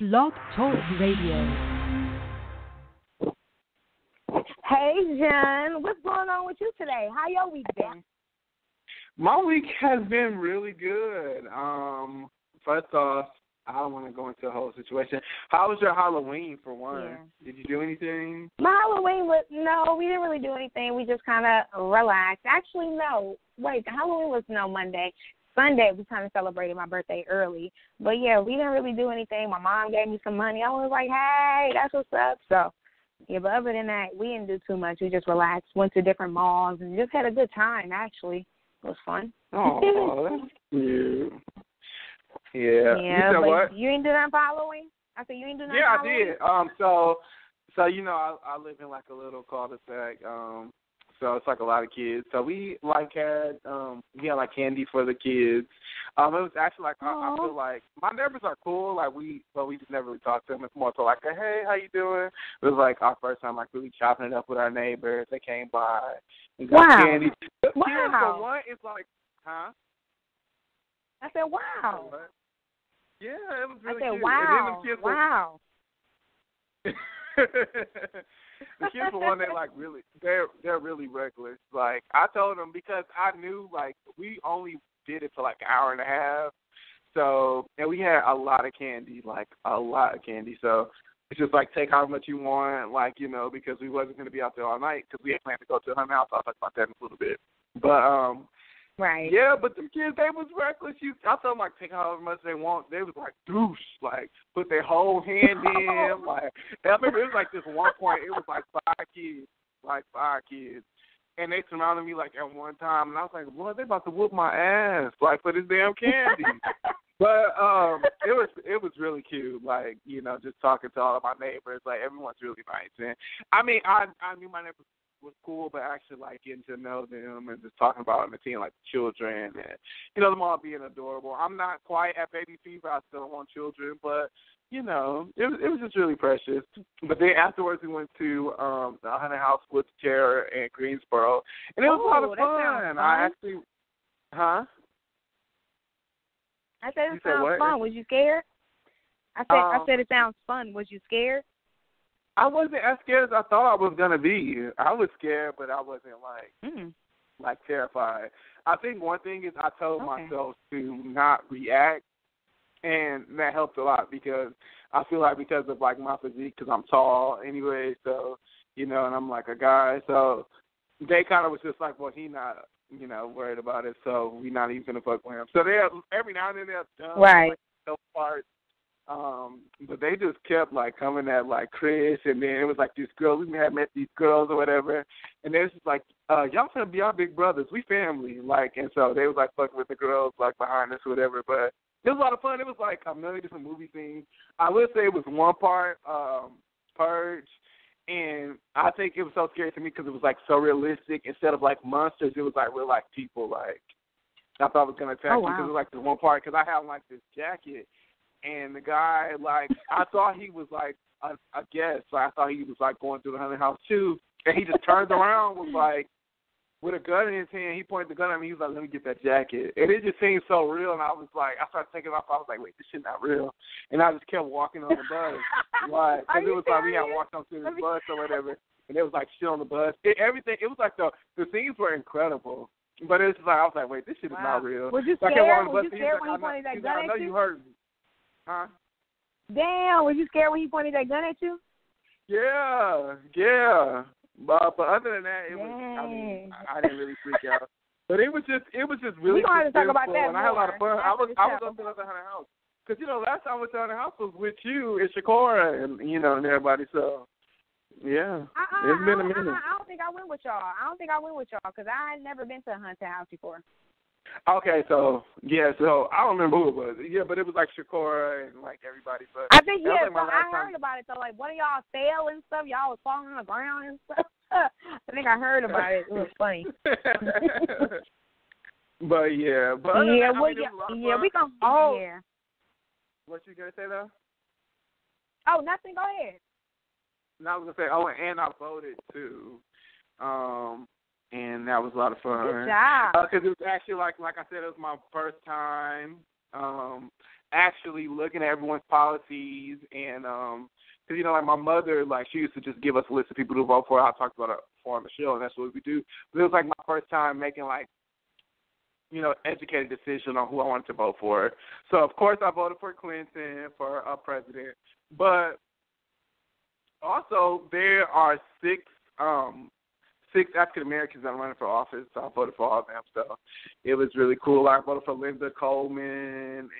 Blog Talk Radio. Hey, Jen, what's going on with you today? How your week been? My week has been really good. First off, I don't want to go into the whole situation. How was your Halloween, for one? Yeah. Did you do anything? My Halloween no, we didn't really do anything. We just kind of relaxed. Actually, no. Wait, the Halloween was Monday. Sunday, we kind of celebrated my birthday early. But, yeah, we didn't really do anything. My mom gave me some money. I was like, hey, that's what's up. So, yeah, but other than that, we didn't do too much. We just relaxed, went to different malls, and just had a good time, actually. It was fun. Oh, that's cute. Yeah. Yeah, you said but what? you ain't do nothing for Halloween? I said you ain't do nothing Yeah, for I Halloween? did. So you know, I live in like a little cul-de-sac. So it's like a lot of kids. So we had like candy for the kids. It was actually like I feel like my neighbors are cool. We just never really talk to them. It's more so like, hey, how you doing? It was like our first time like really chopping it up with our neighbors. They came by and got candy. The kids, for one, it's like, huh? I said, wow. Yeah, it was really I said, cute. wow. And then the kids wow. the kids, for one, they're really reckless. Like, I told them, because I knew, like, we only did it for like an hour and a half. So, and we had a lot of candy, So it's just like, take how much you want, like, you know, because we wasn't going to be out there all night because we had planned to go to her house. I'll talk about that in a little bit. But, right. Yeah, but the kids, they was reckless. I told them, like, take however much they want. They was like, douche, like, put their whole hand in. Like, I remember it was like this one point, it was like five kids. And they surrounded me, like, at one time. And I was like, boy, they about to whoop my ass, like, for this damn candy. But it was really cute, like, you know, just talking to all of my neighbors. Like, everyone's really nice. And, I mean, I knew my neighbors was cool, but actually, like, getting to know them and just talking about them and seeing, like, the children and, you know, them all being adorable. I'm not quite at baby fever. I still don't want children, but, you know, it was just really precious. But then afterwards, we went to the Hunter House with Tara and Greensboro, and it was a lot of fun. I actually, huh? I said it sounds fun. Was you scared? I said it sounds fun. Was you scared? I wasn't as scared as I thought I was going to be. I was scared, but I wasn't, like terrified. I think one thing is I told myself to not react, and that helped a lot because I feel like because of, like, my physique, because I'm tall anyway, so, you know, and I'm, like, a guy, so they kind of was just like, well, he not, you know, worried about it, so we not even going to fuck with him. So every now and then they're done, like, those parts. But they just kept, like, coming at, like, Chris, and then it was, like, these girls. We had met these girls or whatever, and they was just like, y'all finna be our big brothers. We family. Like, and so they was, like, fucking with the girls, like, behind us or whatever. But it was a lot of fun. It was, like, a million different movie scenes. I would say it was one part, Purge, and I think it was so scary to me because it was, like, so realistic. Instead of, like, monsters, it was, like, real life people. Like, I thought it was going to attack me because it was, like, this one part, because I had, like, this jacket. And the guy, like, I thought he was, like, a guest. So I thought he was, like, going through the Hunter House, too. And he just turned around with a gun in his hand. He pointed the gun at me. He was like, let me get that jacket. And it just seemed so real. And I was like, I started taking it off. I was like, wait, this shit not real. And I just kept walking on the bus. Like, because it was like we had walked on to the bus or whatever. And there was, like, shit on the bus. It was like the scenes were incredible. But it was like, I was like, wait, this shit is not real. Was you so scared? Was you scared when he pointed that gun at you? I know you heard me. Huh? Damn, were you scared when he pointed that gun at you? Yeah. But other than that, it was. I mean, I didn't really freak out. But it was just really. We gonna have to talk about that and more. I had a lot of fun. I was up to the Hunter House because you know last time I went to Hunter House was with you and Shakora and you know and everybody. So yeah, it's been a minute. I don't think I went with y'all. Because I had never been to a Hunter House before. Okay, so I don't remember who it was. Yeah, but it was like Shakora and like everybody. But I think like I heard about it. So like, one of y'all fell and stuff. Y'all was falling on the ground and stuff. I think I heard about it. It was funny. But yeah, but yeah, we gonna. Oh, yeah. What you gonna say though? Oh, nothing. Go ahead. No, I was gonna say. And I voted too. And that was a lot of fun. Good job. Because it was actually like I said, it was my first time. actually looking at everyone's policies and because, you know, like my mother, like she used to just give us a list of people to vote for. I talked about it before on the show, and that's what we do. But it was like my first time making like, you know, educated decision on who I wanted to vote for. So of course I voted for Clinton for president, but also there are six African Americans that are running for office. So I voted for all of them. So it was really cool. I voted for Linda Coleman and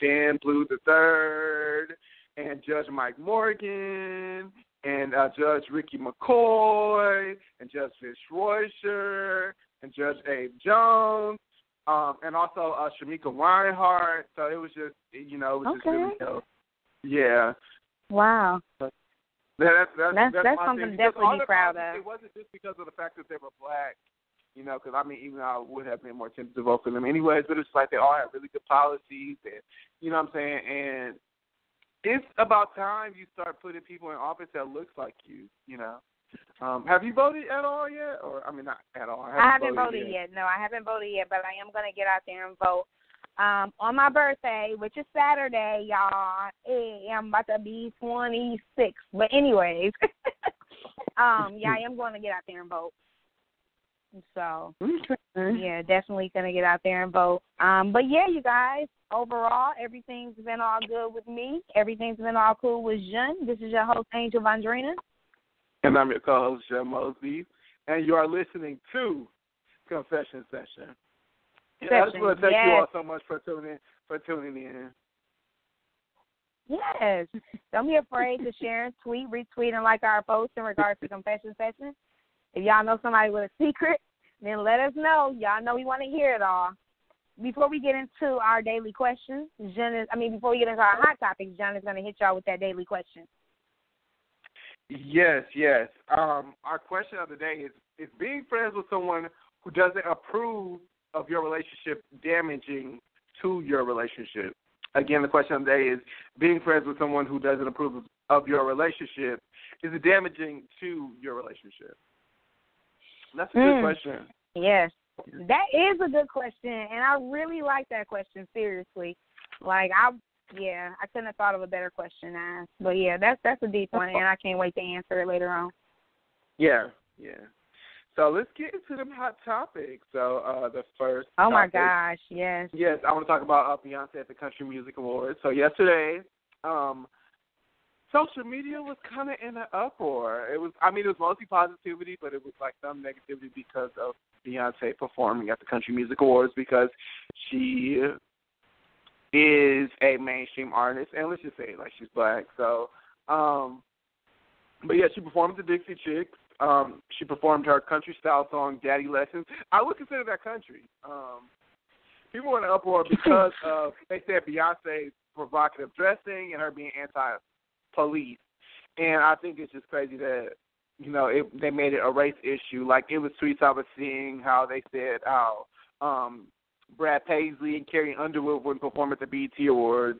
Dan Blue III and Judge Mike Morgan and Judge Ricky McCoy and Judge Fitzroy and Judge Abe Jones. And also Shamika Reinhart. So it was just, you know, it was just really dope. Yeah. Wow. That's something to definitely be proud of. It wasn't just because of the fact that they were black, you know, because, I mean, even though I would have been more tempted to vote for them anyways, but it's like they all had really good policies, and, you know what I'm saying, and it's about time you start putting people in office that looks like you, you know. Have you voted at all yet? Or, I mean, not at all. I haven't voted yet. No, I haven't voted yet, but I am going to get out there and vote. On my birthday, which is Saturday, y'all, I'm about to be 26. But anyways, yeah, I am going to get out there and vote. So, yeah, definitely going to get out there and vote. But, yeah, you guys, overall, everything's been all good with me. Everything's been all cool with Jean. This is your host, Angel Vondrina. And I'm your co-host, Jean Mosby. And you are listening to Confession Session. I just want to thank you all so much for tuning in. Yes. Don't be afraid to share, tweet, retweet, and like our posts in regards to Confession Session. If y'all know somebody with a secret, then let us know. Y'all know we want to hear it all. Before we get into our daily questions, before we get into our hot topics, John is going to hit y'all with that daily question. Yes. Our question of the day is being friends with someone who doesn't approve of your relationship damaging to your relationship? Again, the question of the day is being friends with someone who doesn't approve of your relationship, is it damaging to your relationship? That's a good question. Yes, that is a good question, and I really like that question, seriously. Like, I couldn't have thought of a better question to ask. But, yeah, that's a deep one, and I can't wait to answer it later on. Yeah. So let's get into them hot topics. So the first topic, my gosh, yes. Yes, I want to talk about Beyonce at the Country Music Awards. So yesterday, social media was kind of in an uproar. It was mostly positivity, but it was like some negativity because of Beyonce performing at the Country Music Awards because she is a mainstream artist, and let's just say like she's black. So, but yeah, she performed the Dixie Chicks. She performed her country style song "Daddy Lessons." I would consider that country. People were in an uproar because of they said Beyonce's provocative dressing and her being anti-police, and I think it's just crazy that they made it a race issue. Like it was tweets I was seeing how they said how Brad Paisley and Carrie Underwood wouldn't perform at the BET Awards.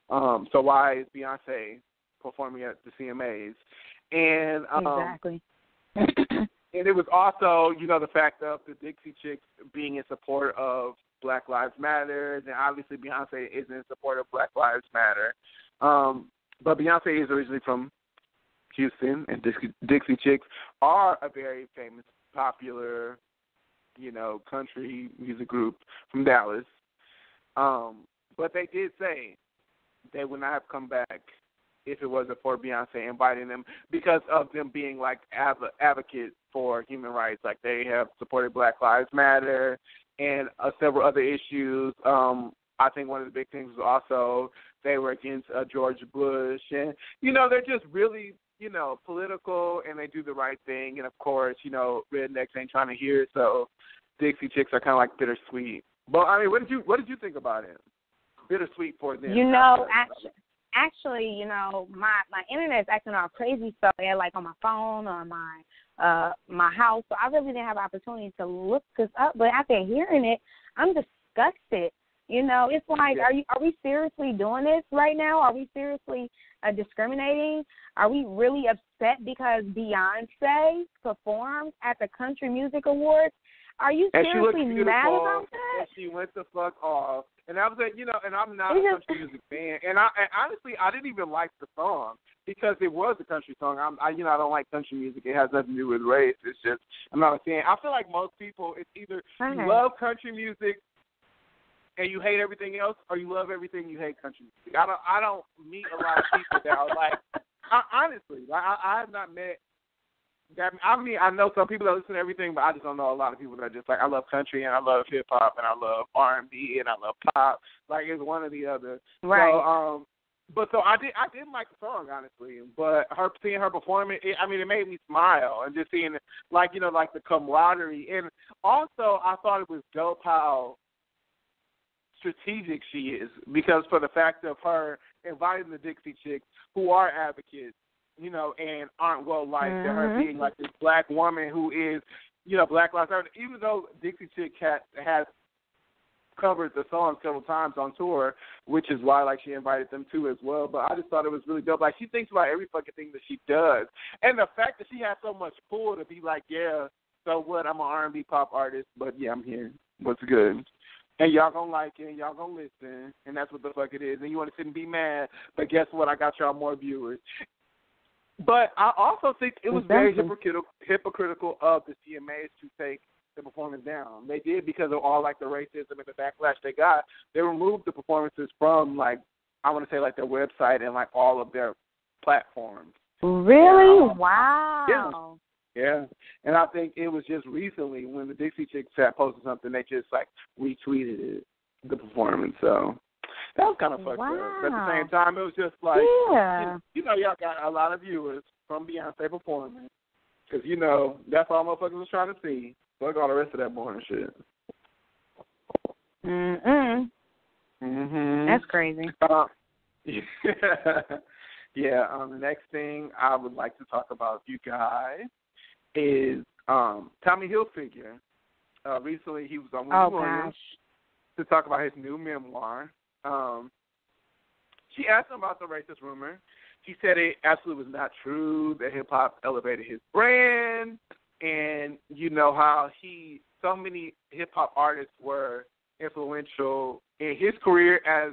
So why is Beyonce performing at the CMAs? And exactly. And it was also, the fact of the Dixie Chicks being in support of Black Lives Matter, and obviously Beyonce isn't in support of Black Lives Matter. But Beyonce is originally from Houston, and Dixie Chicks are a very famous, popular, country music group from Dallas. But they did say they would not have come back if it wasn't for Beyonce inviting them because of them being like advocates for human rights. Like they have supported Black Lives Matter and several other issues. I think one of the big things was also they were against George Bush. And, they're just really, political and they do the right thing. And, of course, rednecks ain't trying to hear it. So Dixie Chicks are kind of like bittersweet. But, I mean, what did you think about it? Bittersweet for them. Actually, my internet's acting all crazy stuff like on my phone or my house. So I really didn't have an opportunity to look this up. But after hearing it, I'm disgusted. It's like, are we seriously doing this right now? Are we seriously discriminating? Are we really upset because Beyonce performed at the Country Music Awards? Are you seriously mad about that? And she went the fuck off. And I was like, you know, and I'm not a country music fan. And honestly, I didn't even like the song because it was a country song. I don't like country music. It has nothing to do with race. It's just, I'm not a fan. I feel like most people, it's either you love country music and you hate everything else, or you love everything, you hate country music. I don't meet a lot of people that are like, honestly, I have not met. I mean, I know some people that listen to everything, but I just don't know a lot of people that are just like, I love country and I love hip hop and I love R&B and I love pop. Like, it's one or the other. Right. So I didn't like the song, honestly. But seeing her perform it made me smile, and just seeing like, you know, like the camaraderie. And also, I thought it was dope how strategic she is, because for the fact of her inviting the Dixie Chicks, who are advocates, you know, and aren't well liked, and her being like this black woman who is, you know, Black Lives Matter. Even though Dixie Chick has covered the song several times on tour, which is why like she invited them too as well. But I just thought it was really dope. Like, she thinks about every fucking thing that she does, and the fact that she has so much pull to be like, yeah, so what? I'm an R&B pop artist, but yeah, I'm here. What's good? And y'all gonna like it, and y'all gonna listen, and that's what the fuck it is. And you want to sit and be mad, but guess what? I got y'all more viewers. But I also think it was very hypocritical of the CMAs to take the performance down. They did, because of all like the racism and the backlash they got. They removed the performances from, like, I want to say, like, their website and like all of their platforms. Really? Wow. Yeah. And I think it was just recently when the Dixie Chicks had posted something, they just like retweeted it, the performance. So that was kind of fucked up. But at the same time, it was just like, you know, y'all got a lot of viewers from Beyonce performing, because, you know, that's all motherfuckers was trying to see. Fuck all the rest of that boring shit. That's crazy. The next thing I would like to talk about, you guys, is Tommy Hilfiger. Recently, he was on Wendy Williams to talk about his new memoir. She asked him about the racist rumor. He said it absolutely was not true, that hip-hop elevated his brand, and you know how so many hip-hop artists were influential in his career as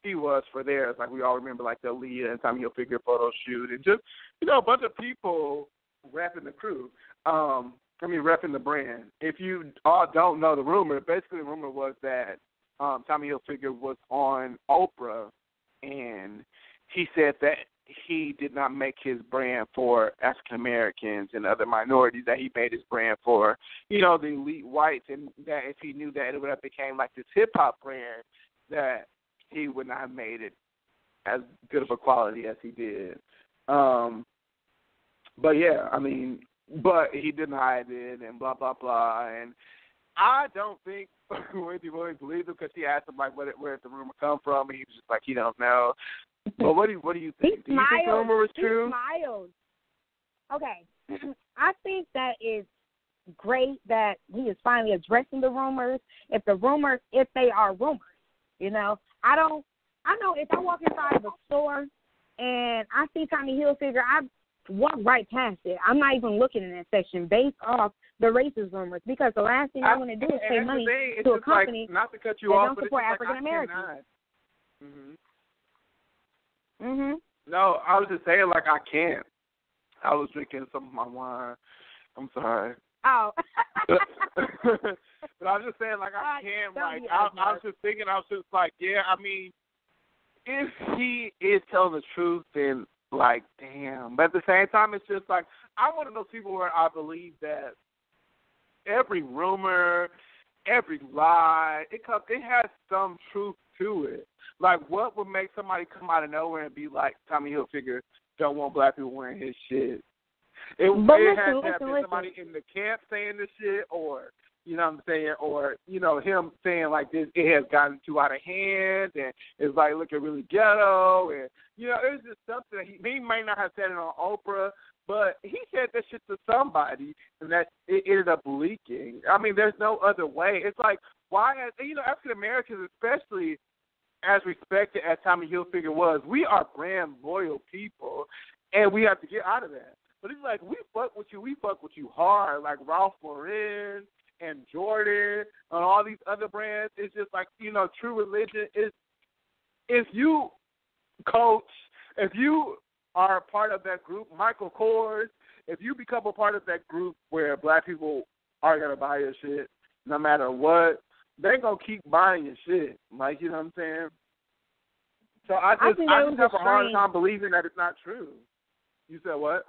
he was for theirs. Like, we all remember, like, the Aaliyah and Tommy Hilfiger photo shoot, and just, you know, a bunch of people repping the crew. Repping the brand. If you all don't know the rumor, basically the rumor was that Tommy Hilfiger was on Oprah, and he said that he did not make his brand for African Americans and other minorities, that he made his brand for, you know, the elite whites, and that if he knew that it would have became like this hip-hop brand, that he would not have made it as good of a quality as he did. But he denied it and blah, blah, blah. And I don't think Wendy Williams believed him, because she asked him, like, where did the rumor come from? And he was just like, he don't know. But what do you think? Do you think the rumor was true? He smiled. Okay. I think that is great that he is finally addressing the rumors. If they are rumors, you know. I know if I walk inside of a store and I see Tommy Hilfiger, I walk right past it. I'm not even looking in that section based off the racist rumors, because the last thing I want to do is pay money to a company not to cut you off, don't support African Americans. No, I was just saying, like, I can't. I was drinking some of my wine. I'm sorry. Oh. But I was just saying, like, I can't. Like, I was just thinking, I was just like, yeah, I mean, if he is telling the truth, then, like, damn. But at the same time, it's just like, I'm one of those people where I believe that every rumor, every lie, it has some truth to it. Like, what would make somebody come out of nowhere and be like, Tommy Hilfiger don't want black people wearing his shit? It has to have been somebody in the camp saying this shit, or, you know what I'm saying, or, you know, him saying, like, this, it has gotten too out of hand, and it's, like, looking really ghetto, and, you know, it was just something that he might not have said it on Oprah, but he said that shit to somebody, and that it ended up leaking. I mean, there's no other way. It's like, why, you know, African Americans, especially as respected as Tommy Hilfiger was, we are brand loyal people, and we have to get out of that. But it's like, we fuck with you hard, like Ralph Lauren and Jordan and all these other brands. It's just like, you know, True Religion is, if you coach, if you are a part of that group, Michael Kors, if you become a part of that group where black people are going to buy your shit no matter what, they're going to keep buying your shit. Like, you know what I'm saying? So I just have a hard time believing that it's not true. You said what?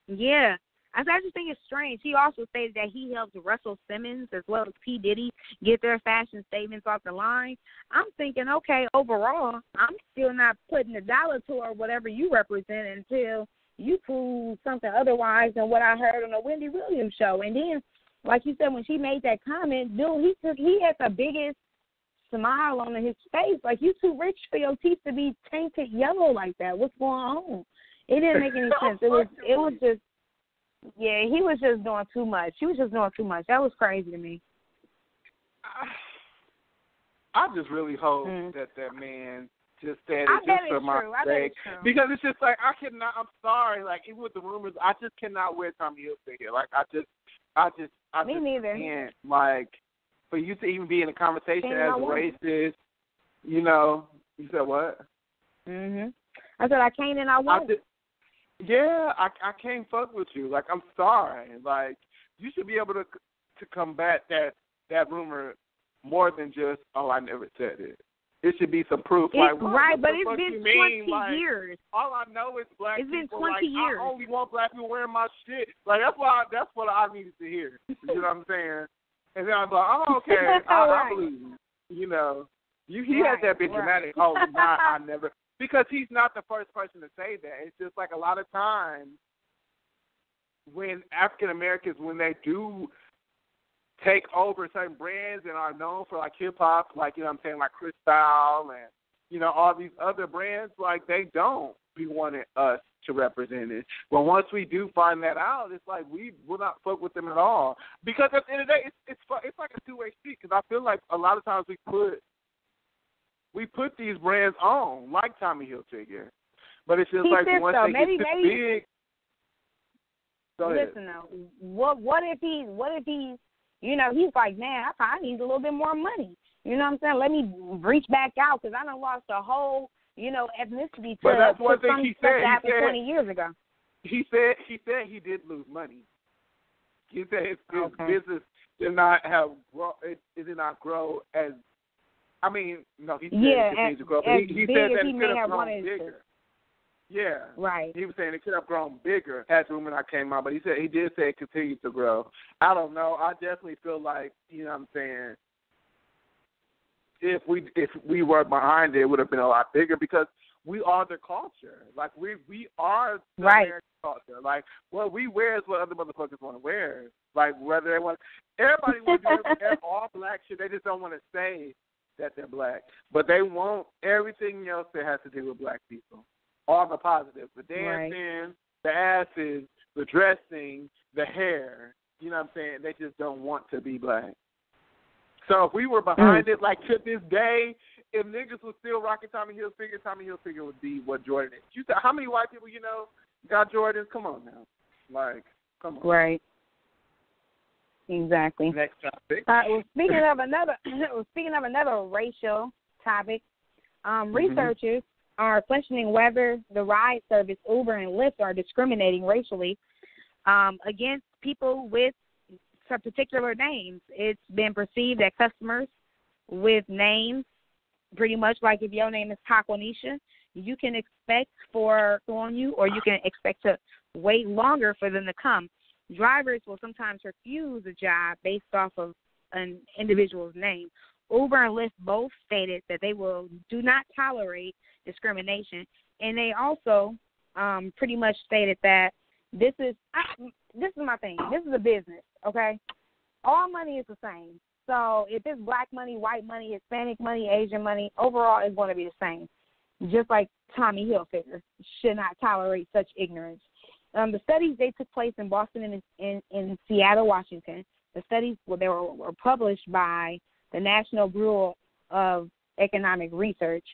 Yeah. I just think it's strange. He also stated that he helped Russell Simmons as well as P. Diddy get their fashion statements off the line. I'm thinking, okay, overall, I'm still not putting a dollar toward whatever you represent until you prove something otherwise than what I heard on the Wendy Williams show. And then, like you said, when she made that comment, dude, he had the biggest smile on his face. Like, you too rich for your teeth to be tainted yellow like that. What's going on? It didn't make any sense. It was just, yeah, he was just doing too much. He was just doing too much. That was crazy to me. I just really hope that man just said it just for my sake. Because it's just like, I cannot, I'm sorry, like, even with the rumors, I just cannot wear Tommy Hilfiger. Like, I just neither. Can't. Like, for you to even be in a conversation as a racist, you know, you said what? I said I can't and I won't. Yeah, I can't fuck with you. Like, I'm sorry. Like, you should be able to combat that rumor more than just, oh, I never said it. It should be some proof. Like, right, but it's been 20 like, years. All I know is black people. It's been 20 years. I only want black people wearing my shit. Like, that's what I needed to hear. You know what I'm saying? And then I was like, oh, okay, I believe you. You know, he had that big dramatic, oh, I never. Because he's not the first person to say that. It's just like a lot of times when African Americans, when they do take over certain brands and are known for like hip hop, like, you know what I'm saying, like Cristal and, you know, all these other brands, like they don't be wanting us to represent it. But once we do find that out, it's like we will not fuck with them at all. Because at the end of the day, it's like a two-way street. Because I feel like a lot of times we put these brands on, like Tommy Hilfiger. But it's just like once they get this big. Go ahead. Listen though, what if he's you know, he's like, man, I probably need a little bit more money. You know what I'm saying? Let me reach back out because I done lost a whole, you know, ethnicity to that's one thing he said. That happened 20 years ago. He said he did lose money. He said his business did not it did not grow as. I mean, no, he said it continued to grow. But he said that it could have grown bigger. Yeah. Right. He was saying it could have grown bigger as the woman I came out, but he did say it continued to grow. I don't know. I definitely feel like, you know what I'm saying, if we were behind it would have been a lot bigger because we are the culture. Like we are the American culture. Like what we wear is what other motherfuckers want to wear. Like whether they want everybody wants to wear all black shit, they just don't want to say that they're black. But they want everything else that has to do with black people. All the positives. The dancing, the asses, the dressing, the hair. You know what I'm saying? They just don't want to be black. So if we were behind it, like to this day, if niggas was still rocking Tommy Hilfiger would be what Jordan is. You said how many white people you know got Jordans? Come on now. Like, come on. Right. Exactly. Next topic. Well, speaking of another racial topic, researchers are questioning whether the ride service Uber and Lyft are discriminating racially against people with some particular names. It's been perceived that customers with names, pretty much like if your name is Takwanisha, you can expect for on you, or you can expect to wait longer for them to come. Drivers will sometimes refuse a job based off of an individual's name. Uber and Lyft both stated that they do not tolerate discrimination, and they also pretty much stated that this is my thing. This is a business, okay? All money is the same. So if it's black money, white money, Hispanic money, Asian money, overall it's going to be the same. Just like Tommy Hilfiger should not tolerate such ignorance. The studies, they took place in Boston and in Seattle, Washington. The studies they were published by the National Bureau of Economic Research.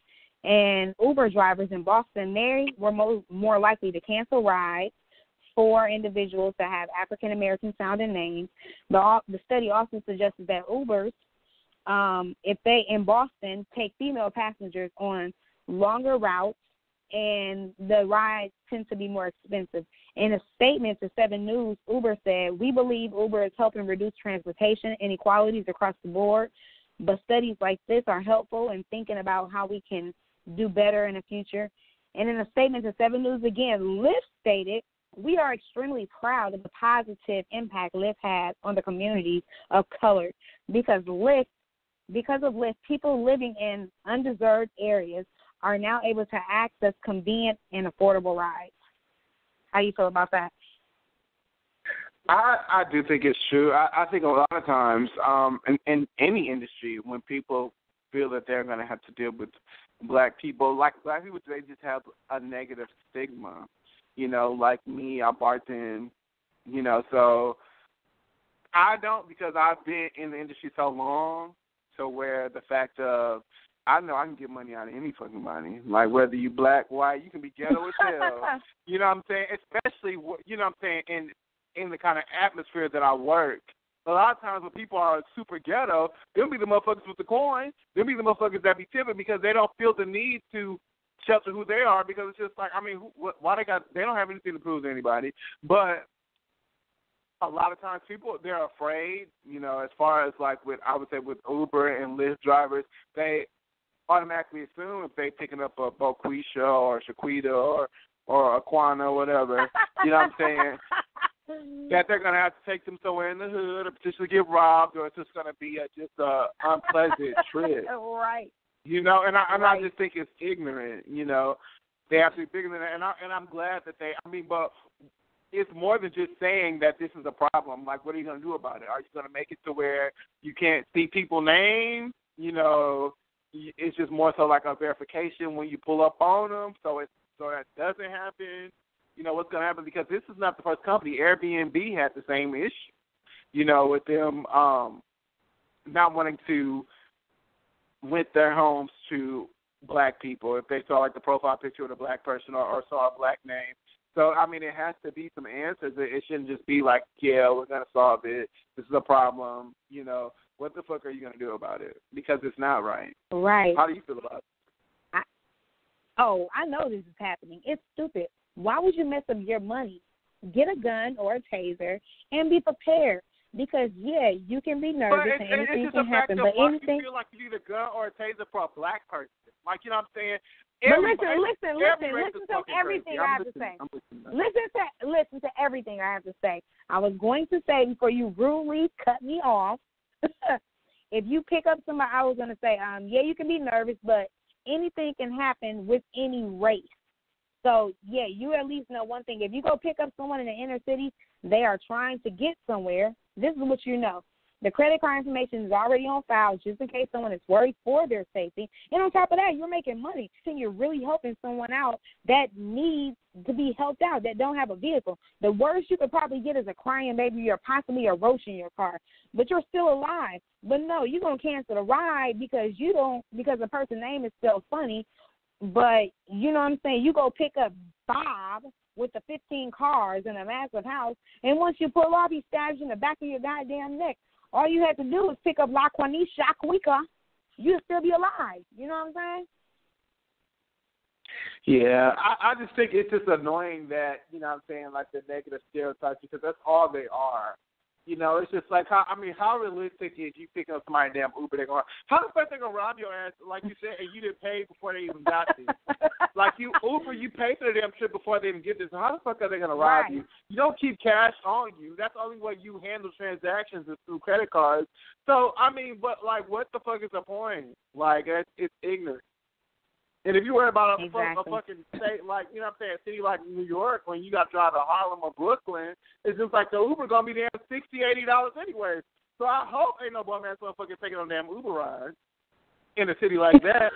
And Uber drivers in Boston, they were more likely to cancel rides, 4 individuals that have African American sounding names. The study also suggested that Ubers, if they in Boston take female passengers on longer routes, and the rides tend to be more expensive. In a statement to 7 News, Uber said, "We believe Uber is helping reduce transportation inequalities across the board, but studies like this are helpful in thinking about how we can do better in the future." And in a statement to 7 News again, Lyft stated, "We are extremely proud of the positive impact Lyft had on the communities of color because of Lyft, people living in undeserved areas are now able to access convenient and affordable rides." How do you feel about that? I do think it's true. I think a lot of times in any industry, when people feel that they're going to have to deal with black people, they just have a negative stigma. You know, like me, I bartend, you know, so I don't, because I've been in the industry so long, to where the fact of, I know I can get money out of any fucking money. Like, whether you black, white, you can be ghetto as hell. You know what I'm saying? Especially, you know what I'm saying, in the kind of atmosphere that I work. A lot of times when people are super ghetto, they'll be the motherfuckers with the coin. They'll be the motherfuckers that be tipping because they don't feel the need to shelter who they are, because it's just like, I mean, why they don't have anything to prove to anybody. But a lot of times people, they're afraid, you know, as far as like I would say with Uber and Lyft drivers, they automatically assume if they picking up a Boquisha or Shaquita or Aquana or whatever, you know what I'm saying, that they're going to have to take them somewhere in the hood or potentially get robbed, or it's just going to be just a unpleasant trip. Right. You know, and I just think it's ignorant, you know. They have to be bigger than that, and I'm glad that but it's more than just saying that this is a problem. Like, what are you going to do about it? Are you going to make it to where you can't see people's names? You know, it's just more so like a verification when you pull up on them, so that doesn't happen. You know, what's going to happen, because this is not the first company. Airbnb had the same issue, you know, with them not wanting to rent their homes to black people if they saw, like, the profile picture of a black person or saw a black name. So, I mean, it has to be some answers. It shouldn't just be like, yeah, we're going to solve it. This is a problem. You know, what the fuck are you going to do about it? Because it's not right. Right. How do you feel about it? I know this is happening. It's stupid. Why would you mess up your money? Get a gun or a taser and be prepared. Because, yeah, you can be nervous and anything can happen. But anything. You feel like you need a gun or a taser for a black person. Like, you know what I'm saying? But listen to everything I have to say. Listen to everything I have to say. I was going to say, before you rudely cut me off, if you pick up somebody, I was going to say, yeah, you can be nervous, but anything can happen with any race. So, yeah, you at least know one thing. If you go pick up someone in the inner city, they are trying to get somewhere. This is what you know. The credit card information is already on file just in case someone is worried for their safety. And on top of that, you're making money. And you're really helping someone out that needs to be helped out, that don't have a vehicle. The worst you could probably get is a crying baby or possibly a roach in your car. But you're still alive. But no, you're going to cancel the ride because the person's name is still funny. But you know what I'm saying? You go pick up Bob with the 15 cars in a massive house, and once you pull off, he stabs you in the back of your goddamn neck. All you have to do is pick up LaQuanisha Shaquika. You'll still be alive. You know what I'm saying? Yeah, I just think it's just annoying that, you know what I'm saying, like the negative stereotypes, because that's all they are. You know, it's just like, how realistic is you picking up somebody damn Uber, how the fuck they going to rob your ass, like you said, and you didn't pay before they even got there? Like, you Uber, you pay for the damn trip before they even get there, so how the fuck are they going to rob you? You don't keep cash on you. That's the only way you handle transactions is through credit cards. So, I mean, but, like, what the fuck is the point? Like, it's ignorant. And if you worry about a fucking state like, you know what I'm saying, a city like New York, when you got to drive to Harlem or Brooklyn, it's just like the Uber going to be damn $60, $80 anyway. So I hope ain't no bum ass motherfucker taking on damn Uber ride in a city like that.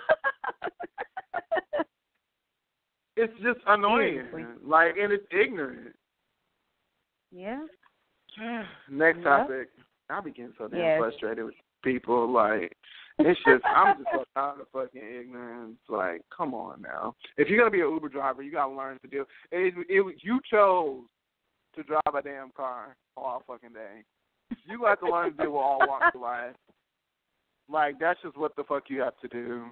It's just annoying. Like, and it's ignorant. Yeah. Next topic. I be getting so damn frustrated with people. Like, it's just, I'm just so tired of fucking ignorance. Like, come on now. If you're going to be an Uber driver, you got to learn to deal. You chose to drive a damn car all fucking day. You got to learn to deal with all walks of life. Like, that's just what the fuck you have to do.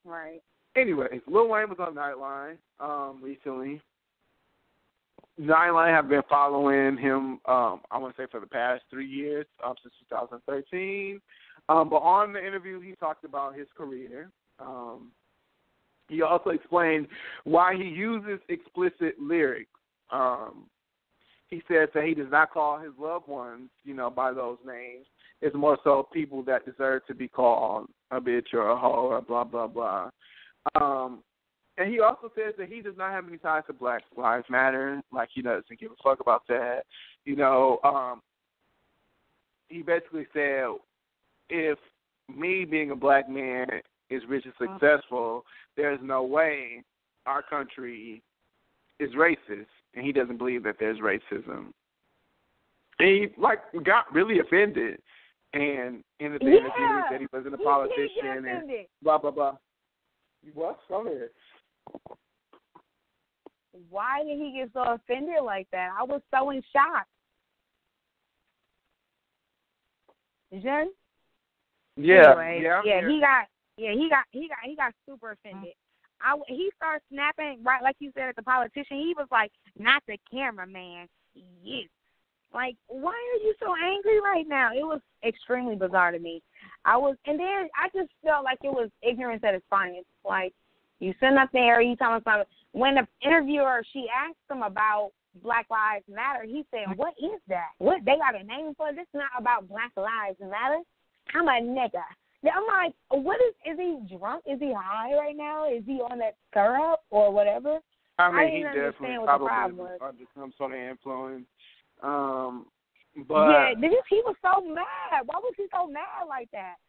Right. Anyways, Lil Wayne was on Nightline recently. Nightline have been following him, I want to say, for the past 3 years, since 2013. But on the interview, he talked about his career. He also explained why he uses explicit lyrics. He says that he does not call his loved ones, by those names. It's more so people that deserve to be called a bitch or a hoe or blah, blah, blah. And he also says that he does not have any ties to Black Lives Matter. Like, he doesn't give a fuck about that. He basically said, if me being a black man is rich and successful, there's no way our country is racist. And he doesn't believe that there's racism. And he, got really offended. And in the interview, he said he wasn't a politician and blah, blah, blah. What? Go ahead. Why did he get so offended like that? I was so in shock. Jen? Yeah. Anyway, he got super offended. He started snapping right like you said at the politician. He was like, "Not the cameraman." Yes. Like, why are you so angry right now? It was extremely bizarre to me. And then I just felt like it was ignorance at its finest. Like, you sitting up there, you talking about, when the interviewer, she asked him about Black Lives Matter, he said, "What is that? What, they got a name for it? This is not about Black Lives Matter. I'm a nigga." I'm like, what is he drunk? Is he high right now? Is he on that syrup or whatever? I mean, he definitely probably under some sort of influence. But yeah, he was so mad. Why was he so mad like that?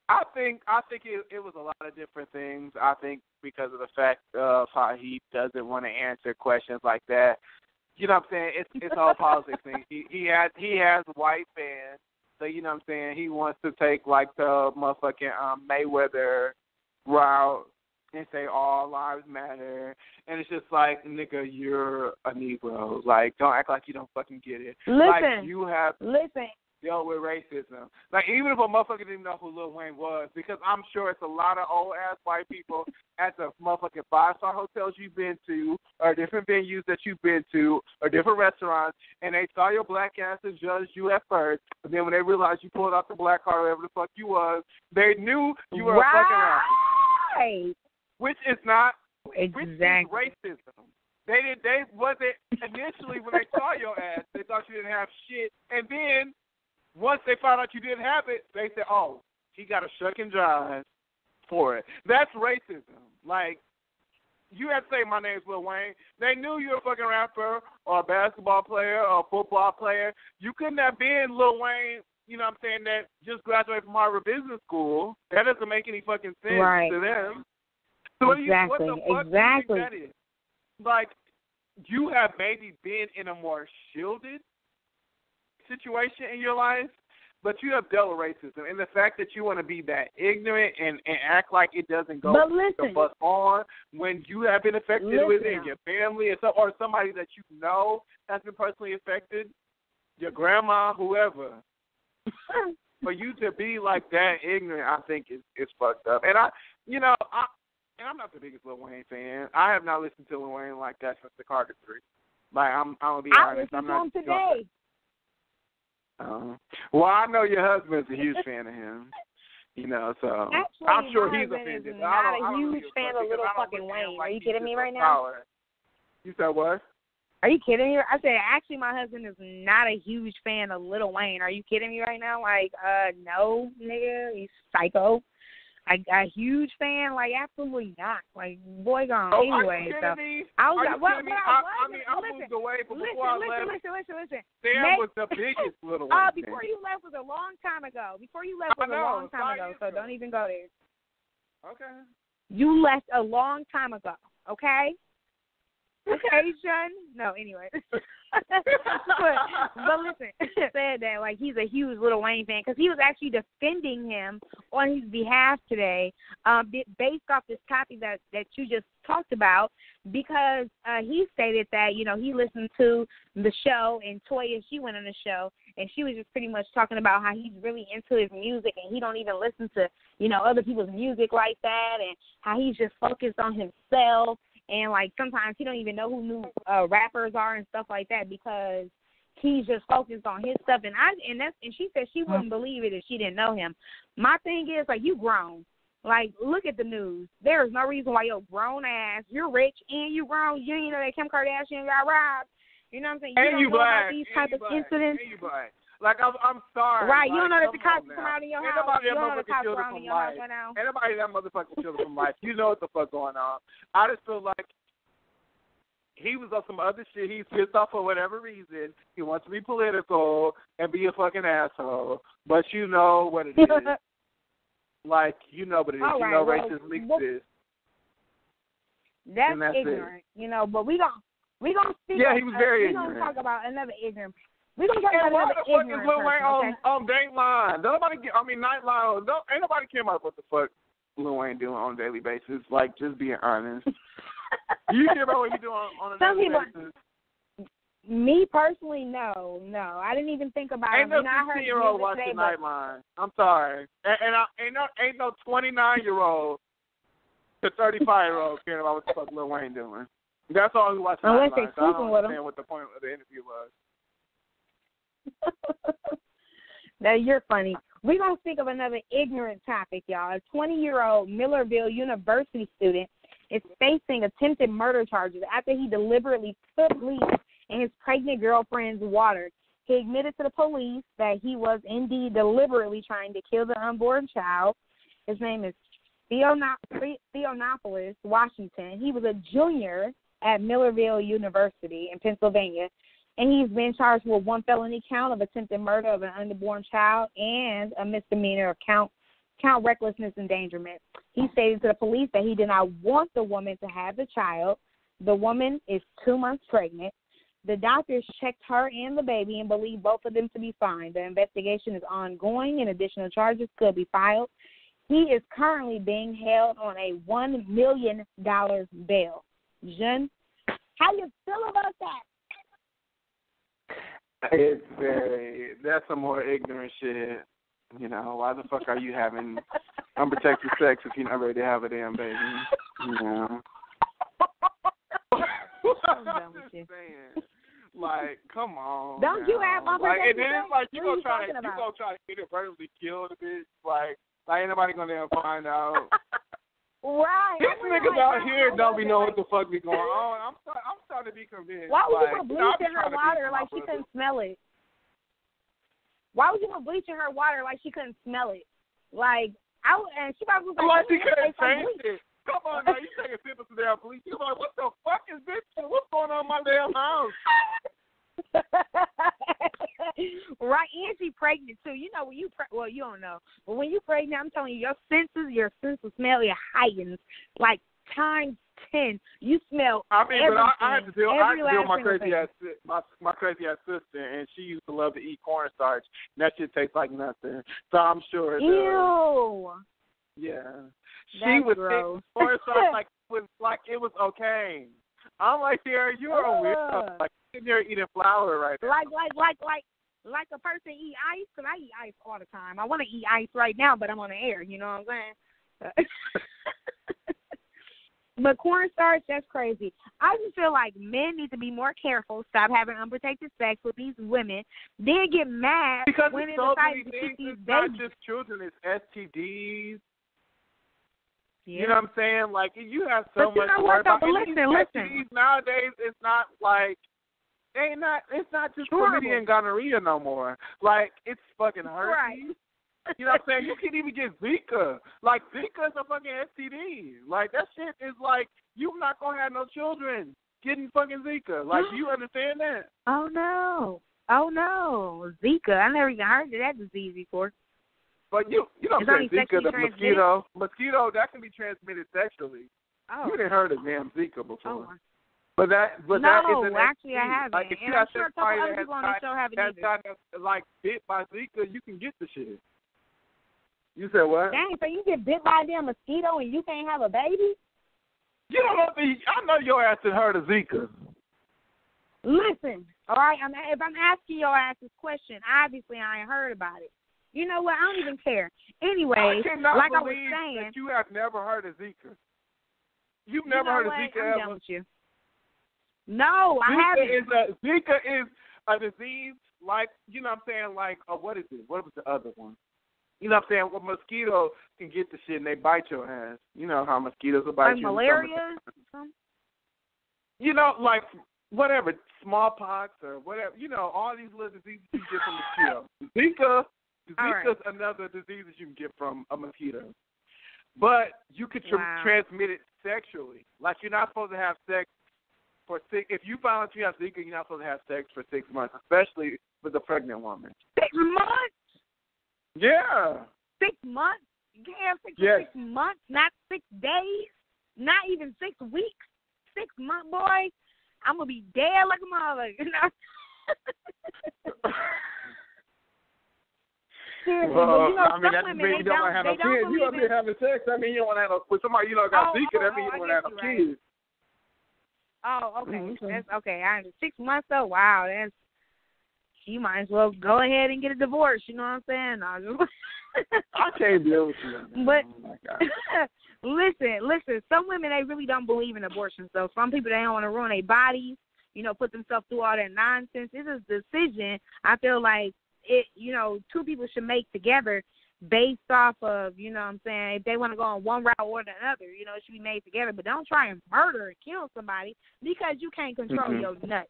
I think it was a lot of different things. I think because of the fact of how he doesn't want to answer questions like that. You know what I'm saying? It's all politics thing. He has white fans, so you know what I'm saying. He wants to take like the motherfucking Mayweather route and say all lives matter, and it's just like, nigga, you're a Negro. Like, don't act like you don't fucking get it. Like, you have dealt with racism. Like, even if a motherfucker didn't know who Lil Wayne was, because I'm sure it's a lot of old-ass white people at the motherfucking five-star hotels you've been to, or different venues that you've been to, or different restaurants, and they saw your black ass and judged you at first, but then when they realized you pulled out the black card, whatever the fuck you was, they knew you were a fucking rapper. Right. Which is not exactly racism. They wasn't initially when they saw your ass, they thought you didn't have shit, and then once they found out you didn't have it, they said, "Oh, he got a shuck and jive for it." That's racism. Like, you had to say my name's Lil Wayne. They knew you were a fucking rapper or a basketball player or a football player. You couldn't have been Lil Wayne. You know what I'm saying? That just graduated from Harvard Business School. That doesn't make any fucking sense to them. So exactly. What the fuck do you think that is? Like, you have maybe been in a more shielded situation in your life, but you have dealt with racism. And the fact that you want to be that ignorant and act like it doesn't go the fuck on when you have been affected with it, your family or somebody that you know has been personally affected, your grandma, whoever. For you to be like that ignorant, I think is fucked up. And I'm not the biggest Lil Wayne fan. I have not listened to Lil Wayne like that since the Carter 3. Like, I'm gonna be honest. I'm not today. Well, I know your husband's a huge fan of him. So actually, I'm sure he's offended. Not a huge fan of Little fucking Wayne. Are you kidding me right now? You said what? Are you kidding me? I said, actually, my husband is not a huge fan of Lil Wayne. Are you kidding me right now? Like, no, nigga, he's psycho. A huge fan? Like, absolutely not. Like, boy gone. Anyway, so I was like, what? I moved away, but before I left, listen. Sam was the biggest Lil Wayne. Before you left was a long time ago. So don't even go there. Okay. You left a long time ago. Okay. Okay, Sean? No, anyway. but listen, said that like he's a huge Lil Wayne fan because he was actually defending him on his behalf today, based off this topic that you just talked about. because he stated that, he listened to the show, and Toya, she went on the show, and she was just pretty much talking about how he's really into his music, and he don't even listen to, other people's music like that, and how he's just focused on himself, and, like, sometimes he don't even know who new rappers are and stuff like that because he's just focused on his stuff. And she said she wouldn't believe it if she didn't know him. My thing is, like, you grown. Like, look at the news. There is no reason why your grown ass, you're rich and you grown, you didn't know that Kim Kardashian got robbed. You know what I'm saying? You don't know black. About these type of incidents. And you black. Like, I'm sorry. Right, like, you don't know that the cops come out of your house. Anybody You don't know that the cops motherfucking around in your house right now. Anybody that motherfucking children from life, you know what the fuck going on. I just feel like he was on some other shit. He's pissed off for whatever reason. He wants to be political and be a fucking asshole. But you know what it is. Like, you know what it is. All right, racist exist. That's ignorant, but we gonna speak. Yeah, he was very ignorant. We gonna talk about another ignorant. We gonna talk about another ignorant. What the fuck is Lil person, Wayne on Dateline? Nightline. Ain't nobody care about what the fuck Lil Wayne doing on a daily basis. Like, just being honest. You care about what he doing on a daily basis? Me personally, no. I didn't even think about it. Ain't no 16-year-old watching Nightline. I'm sorry. Ain't no 29-year-old to 35-year-old caring about what the fuck Lil Wayne doing. That's all who watches Unless Nightline. they sleeping with him. I don't understand what the point of the interview was. Now, you're funny. We're going to speak of another ignorant topic, y'all. A 20-year-old Millerville University student is facing attempted murder charges after he deliberately put bleach in his pregnant girlfriend's water. He admitted to the police that he was indeed deliberately trying to kill the unborn child. His name is Theonopolis Washington. He was a junior at Millerville University in Pennsylvania, and he's been charged with one felony count of attempted murder of an unborn child and a misdemeanor of count recklessness endangerment. He stated to the police that he did not want the woman to have the child. The woman is 2 months pregnant. The doctors checked her and the baby and believe both of them to be fine. The investigation is ongoing and additional charges could be filed. He is currently being held on a $1 million bail. Jen, how you feel about that? That's some more ignorant shit. Why the fuck are you having unprotected sex if you're not ready to have a damn baby? I'm done with you. Like, come on. Don't you have unprotected sex? And then it's like you gonna try to inadvertently kill the bitch. Like ain't nobody gonna ever find out. Right. This niggas out here don't be knowing what the fuck be going on. I'm starting to be convinced. Why would you put bleach in her water like she couldn't smell it? Why would you put bleach in her water like she couldn't smell it? Like, and she probably was like, she couldn't taste it. Come on now, you take a sip of some damn bleach. You're like, what the fuck is this? What's going on in my damn house? Right, and she pregnant too. When you you don't know, but when you pregnant, I'm telling you, your sense of smell heightens like times 10. You smell. I mean, but I had to deal with my crazy ass sister, and she used to love to eat cornstarch. That shit tastes like nothing. So I'm sure. Ew. Yeah. That's she would gross. think cornstarch like it was okay. I'm like, Sarah, you're a weirdo. Like sitting there eating flour right now. Like a person eat ice, because I eat ice all the time. I want to eat ice right now, but I'm on the air. You know what I'm saying? But cornstarch, that's crazy. I just feel like men need to be more careful, stop having unprotected sex with these women, then get mad because when they so decide many to things. keep these It's babies. not just children, it's STDs. Yeah. You know what I'm saying? Like, you have so but much to you know worry what, though? about. But listen. STDs nowadays, it's not like, it's not just chlamydia and gonorrhea no more. Like, it's fucking herpes. Right. You know what I'm saying? You can't even get Zika. Like, Zika is a fucking STD. Like, that shit is like, you're not going to have no children getting fucking Zika. Like, do you understand that? Oh, no. Zika. I never even heard of that disease before. But you don't say Zika, the mosquito. Mosquito, that can be transmitted sexually. Oh. You didn't heard of damn Zika before. Oh. But that is an actually, STD. I haven't. Like, if and you I'm have sure a couple somebody other people on the show haven't that's either. got, like, bit by Zika, you can get the shit. You said what? Dang, so you get bit by a damn mosquito and you can't have a baby? You don't know I know your ass had heard of Zika. Listen, all right, if I'm asking your ass this question, obviously I ain't heard about it. You know what? I don't even care. Anyway, like I was saying, that you have never heard of Zika. You've never heard of Zika I'm ever? done with you. No, I haven't. Zika is a disease like, you know what I'm saying, like, what is it? What was the other one? You know what I'm saying? Well, mosquitoes can get the shit and they bite your ass. You know how mosquitoes will bite like you. Like malaria? You know, like, whatever, smallpox or whatever. You know, all these little diseases you get from mosquitoes. Zika is another disease that you can get from a mosquito. But you could transmit it sexually. Like, you're not supposed to have sex for if you find out you have Zika, you're not supposed to have sex for 6 months, especially with a pregnant woman. 6 months? Yeah. 6 months? You can't have sex for 6 months, not 6 days, not even 6 weeks. 6 months, boy. I'm going to be dead like a mother. You know? Seriously, well, you know, I mean, that doesn't mean you don't want to have no kids. You don't be having sex. I mean, you don't want to have no, with somebody you know got Zika, that means you don't want to have no kids. Oh, okay. Mm-hmm. That's okay. 6 months though. Wow, you might as well go ahead and get a divorce. You know what I'm saying? I can't deal with you. But listen. Some women, they really don't believe in abortion. So some people, they don't want to ruin their bodies. You know, put themselves through all that nonsense. This is a decision. I feel like two people should make together based off of, you know what I'm saying, if they want to go on one route or the other, you know, it should be made together. But don't try and murder or kill somebody because you can't control your nuts.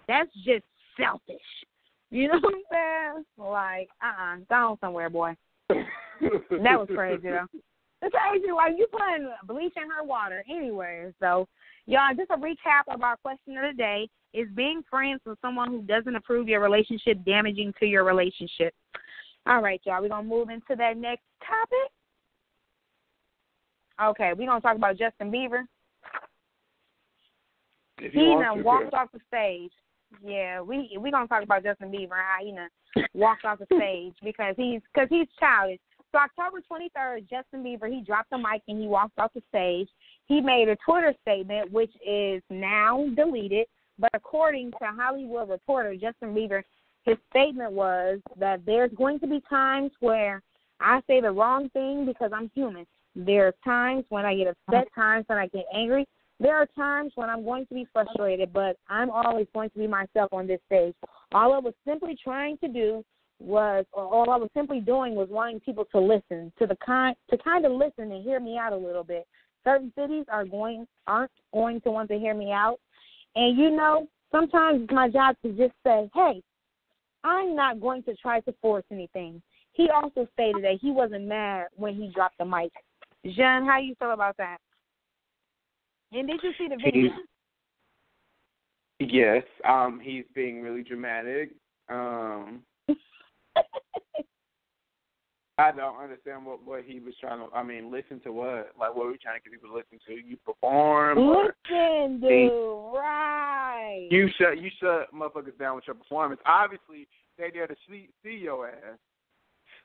That's just selfish. You know what I'm saying? Like, go on somewhere, boy. That was crazy, though. It's crazy. Like, you putting bleach in her water anywhere. So, y'all, just a recap of our question of the day. Is being friends with someone who doesn't approve your relationship damaging to your relationship? All right, y'all, we're going to move into that next topic. Okay, we're going to talk about Justin Bieber. He done walked off the stage. Yeah, we're going to talk about Justin Bieber and how he walked off the stage because he's childish. So October 23rd, Justin Bieber, he dropped the mic and he walked off the stage. He made a Twitter statement, which is now deleted. But according to Hollywood Reporter, Justin Bieber, his statement was that there's going to be times where I say the wrong thing because I'm human. There are times when I get upset, times when I get angry. There are times when I'm going to be frustrated, but I'm always going to be myself on this stage. All I was simply trying to do was, or all I was simply doing was wanting people to listen, to kind of listen and hear me out a little bit. Certain cities aren't going to want to hear me out. And, you know, sometimes it's my job to just say, hey, I'm not going to try to force anything. He also stated that he wasn't mad when he dropped the mic. Jean, how you feel about that? And did you see the video? Yes, he's being really dramatic. I don't understand what he was trying to, listen to what? Like, what were we trying to get people to listen to? You perform? Listen, dude, right. You shut motherfuckers down with your performance. Obviously, they there to see your ass.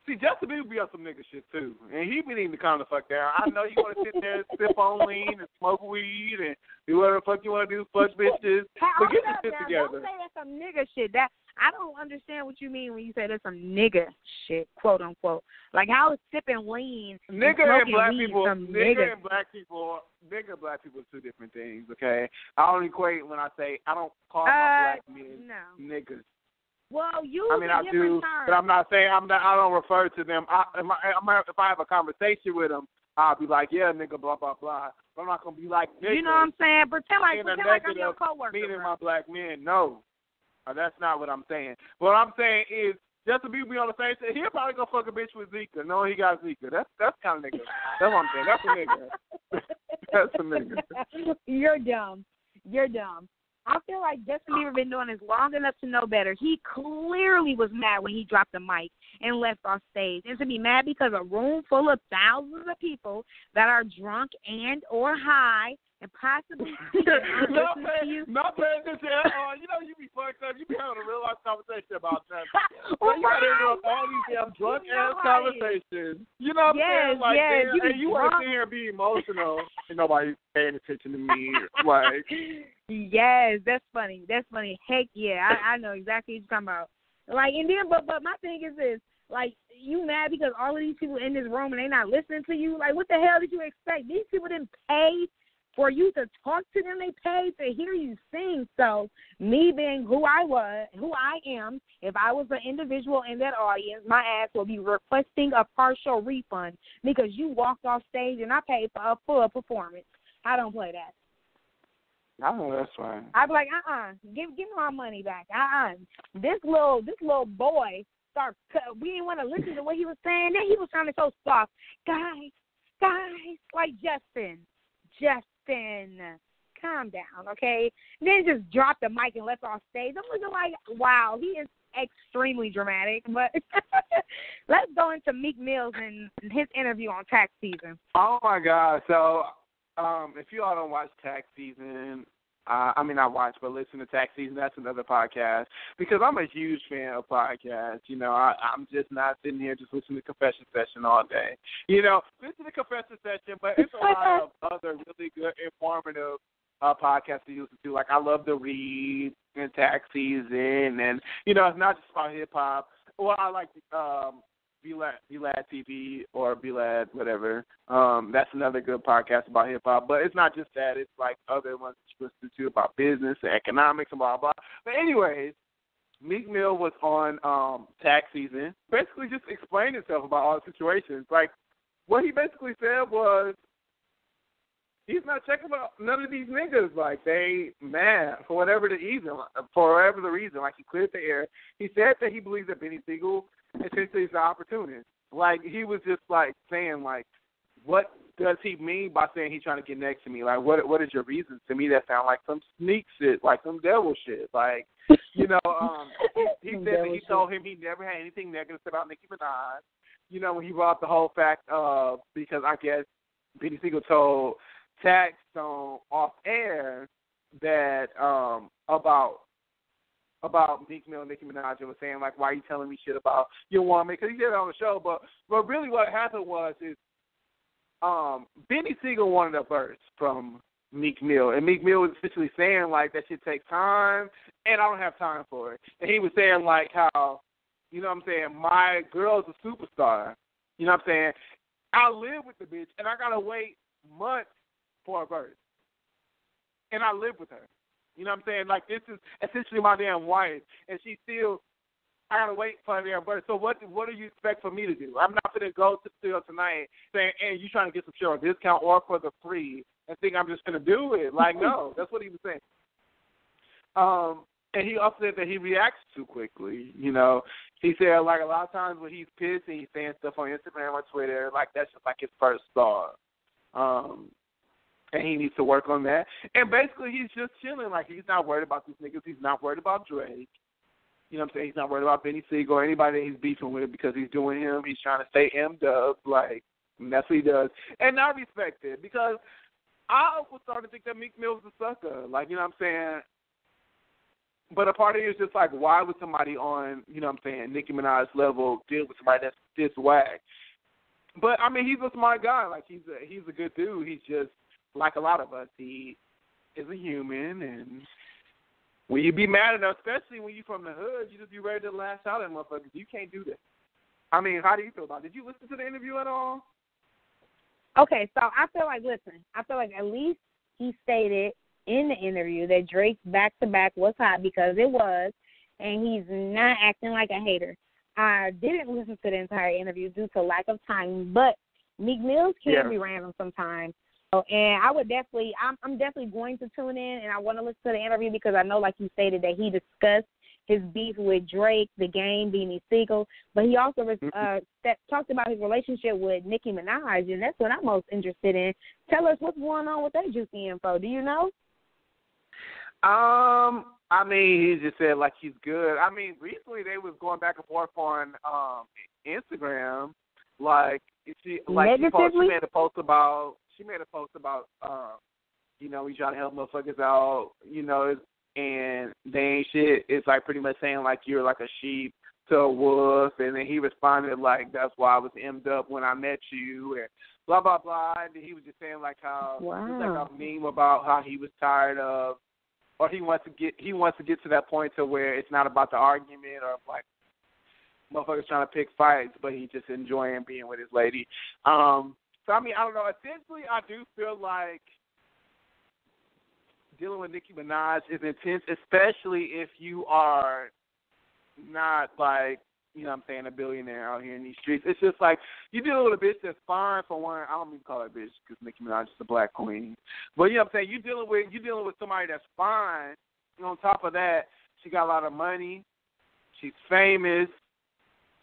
See, Justin Bieber be on some nigga shit, too. And he be needing to calm the fuck down. I know you want to sit there and sip on lean and smoke weed and do whatever the fuck you want to do, fuck bitches. But get your shit together. Don't say that's some nigga shit. I don't understand what you mean when you say that's some nigga shit, quote unquote. Like, how is sipping lean nigga and black people are two different things, okay? I don't equate when I say, I don't call my black men niggas. Well, I do, but I'm not saying I don't refer to them. If I have a conversation with them, I'll be like, yeah, nigga, blah blah blah. But I'm not gonna be like, nigga. You know what I'm saying? Pretend like I'm your coworker. Meaning my black men, no, that's not what I'm saying. What I'm saying is, Justin Bieber be on the same thing. He'll probably go fuck a bitch with Zika. No, he got Zika. That's kind of nigga. That's what I'm saying. That's a nigga. That's a nigga. You're dumb. I feel like Justin Bieber been doing this long enough to know better. He clearly was mad when he dropped the mic and left off stage. And to be mad because a room full of thousands of people that are drunk and or high and possibly listen to you. Not paying attention at all. You know, you be fucked up. You be having a real life conversation about that. So you got to interrupt all these damn drunk ass conversations. You know what I'm saying? Like, you want to sit here and be emotional, and nobody's paying attention to me. Like, yes, that's funny. That's funny. Heck yeah, I know exactly what you're talking about. Like, and then, but my thing is this. Like, you mad because all of these people in this room and they not listening to you? Like, what the hell did you expect? These people didn't pay for you to talk to them. They paid to hear you sing. So me being who I am, if I was an individual in that audience, my ass will be requesting a partial refund because you walked off stage and I paid for a full performance. I don't play that. I know that's fine. I'd be like, give me my money back. This little boy. We didn't want to listen to what he was saying. Then he was sounding so soft. Guys, like Justin, calm down, okay? Then just dropped the mic and left off stage. I'm looking like, wow, he is extremely dramatic. But let's go into Meek Mills and his interview on Tax Season. Oh, my God. So if you all don't watch Tax Season, not watch, but listen to Tax Season. That's another podcast because I'm a huge fan of podcasts. You know, I'm just not sitting here just listening to Confession Session all day. You know, listen to Confession Session, but it's a lot of other really good, informative podcasts to listen to. Like, I love to read and Tax Season, and, you know, it's not just about hip-hop. Well, I like B-Lad TV or B-Lad whatever. That's another good podcast about hip-hop. But it's not just that. It's like other ones that you listen to about business and economics and blah, blah. But anyways, Meek Mill was on Tax Season, basically just explained himself about all the situations. Like, what he basically said was he's not checking about none of these niggas. Like, they mad for whatever the reason. Like, he cleared the air. He said that he believes that Benny Siegel essentially is an opportunist. Like, he was just, like, saying, like, what does he mean by saying he's trying to get next to me? Like, what is your reason? To me, that sound like some sneak shit, like some devil shit. Like, you know, he said that he told him he never had anything negative about Nicki Minaj. You know, when he brought up the whole fact of, because I guess Benny Siegel told Tax on off air that about Meek Mill and Nicki Minaj and was saying, like, why are you telling me shit about your woman? Because he did it on the show. But really what happened was Benny Siegel wanted a verse from Meek Mill. And Meek Mill was essentially saying, like, that shit takes time, and I don't have time for it. And he was saying, like, how, you know what I'm saying, my girl's a superstar. You know what I'm saying? I live with the bitch, and I got to wait months for a verse. And I live with her. You know what I'm saying? Like, this is essentially my damn wife, and she still, I gotta wait for her damn verse. So what do you expect for me to do? I'm not gonna go to the studio tonight saying, hey, you trying to get some shit on discount or for the free and think I'm just gonna do it. Like, no, that's what he was saying. And he also said that he reacts too quickly. You know, he said, like, a lot of times when he's pissed and he's saying stuff on Instagram or Twitter, like, that's just like his first thought. And he needs to work on that. And basically, he's just chilling. Like, he's not worried about these niggas. He's not worried about Drake. You know what I'm saying? He's not worried about Benny Siegel or anybody that he's beefing with because he's doing him. He's trying to stay M-Dub. Like, and that's what he does. And I respect it because I was starting to think that Meek Mill was a sucker. Like, you know what I'm saying? But a part of it is just like, why would somebody on, you know what I'm saying, Nicki Minaj's level deal with somebody that's this whack? But, I mean, he's a smart guy. Like, he's a good dude. He's just, like a lot of us, he is a human, and when you be mad enough, especially when you from the hood, you just be ready to lash out at motherfuckers. You can't do that. I mean, how do you feel about it? Did you listen to the interview at all? Okay, so I feel like at least he stated in the interview that Drake's back-to-back was hot because it was, and he's not acting like a hater. I didn't listen to the entire interview due to lack of time, but Meek Mills can be random sometimes. And I would definitely, I'm definitely going to tune in, and I want to listen to the interview because I know, like you stated, that he discussed his beef with Drake, The Game, Benny Siegel, but he also talked about his relationship with Nicki Minaj, and that's what I'm most interested in. Tell us what's going on with that juicy info. Do you know? I mean, he just said, like, he's good. I mean, recently they was going back and forth on Instagram. Like, she made a post about you know, we try to help motherfuckers out, you know, and they ain't shit. It's like pretty much saying like you're like a sheep to a wolf, and then he responded like, that's why I was M'd up when I met you, and blah, blah, blah. And then he was just saying like how, wow. it was like a meme about how he was tired of, or he wants to get to that point to where it's not about the argument or like motherfuckers trying to pick fights, but he's just enjoying being with his lady. So, I mean, I don't know. Essentially, I do feel like dealing with Nicki Minaj is intense, especially if you are not like, you know what I'm saying, a billionaire out here in these streets. It's just like, you deal with a bitch that's fine for one. I don't even call her a bitch because Nicki Minaj is the black queen. But you know what I'm saying, you dealing with somebody that's fine. And on top of that, she got a lot of money. She's famous.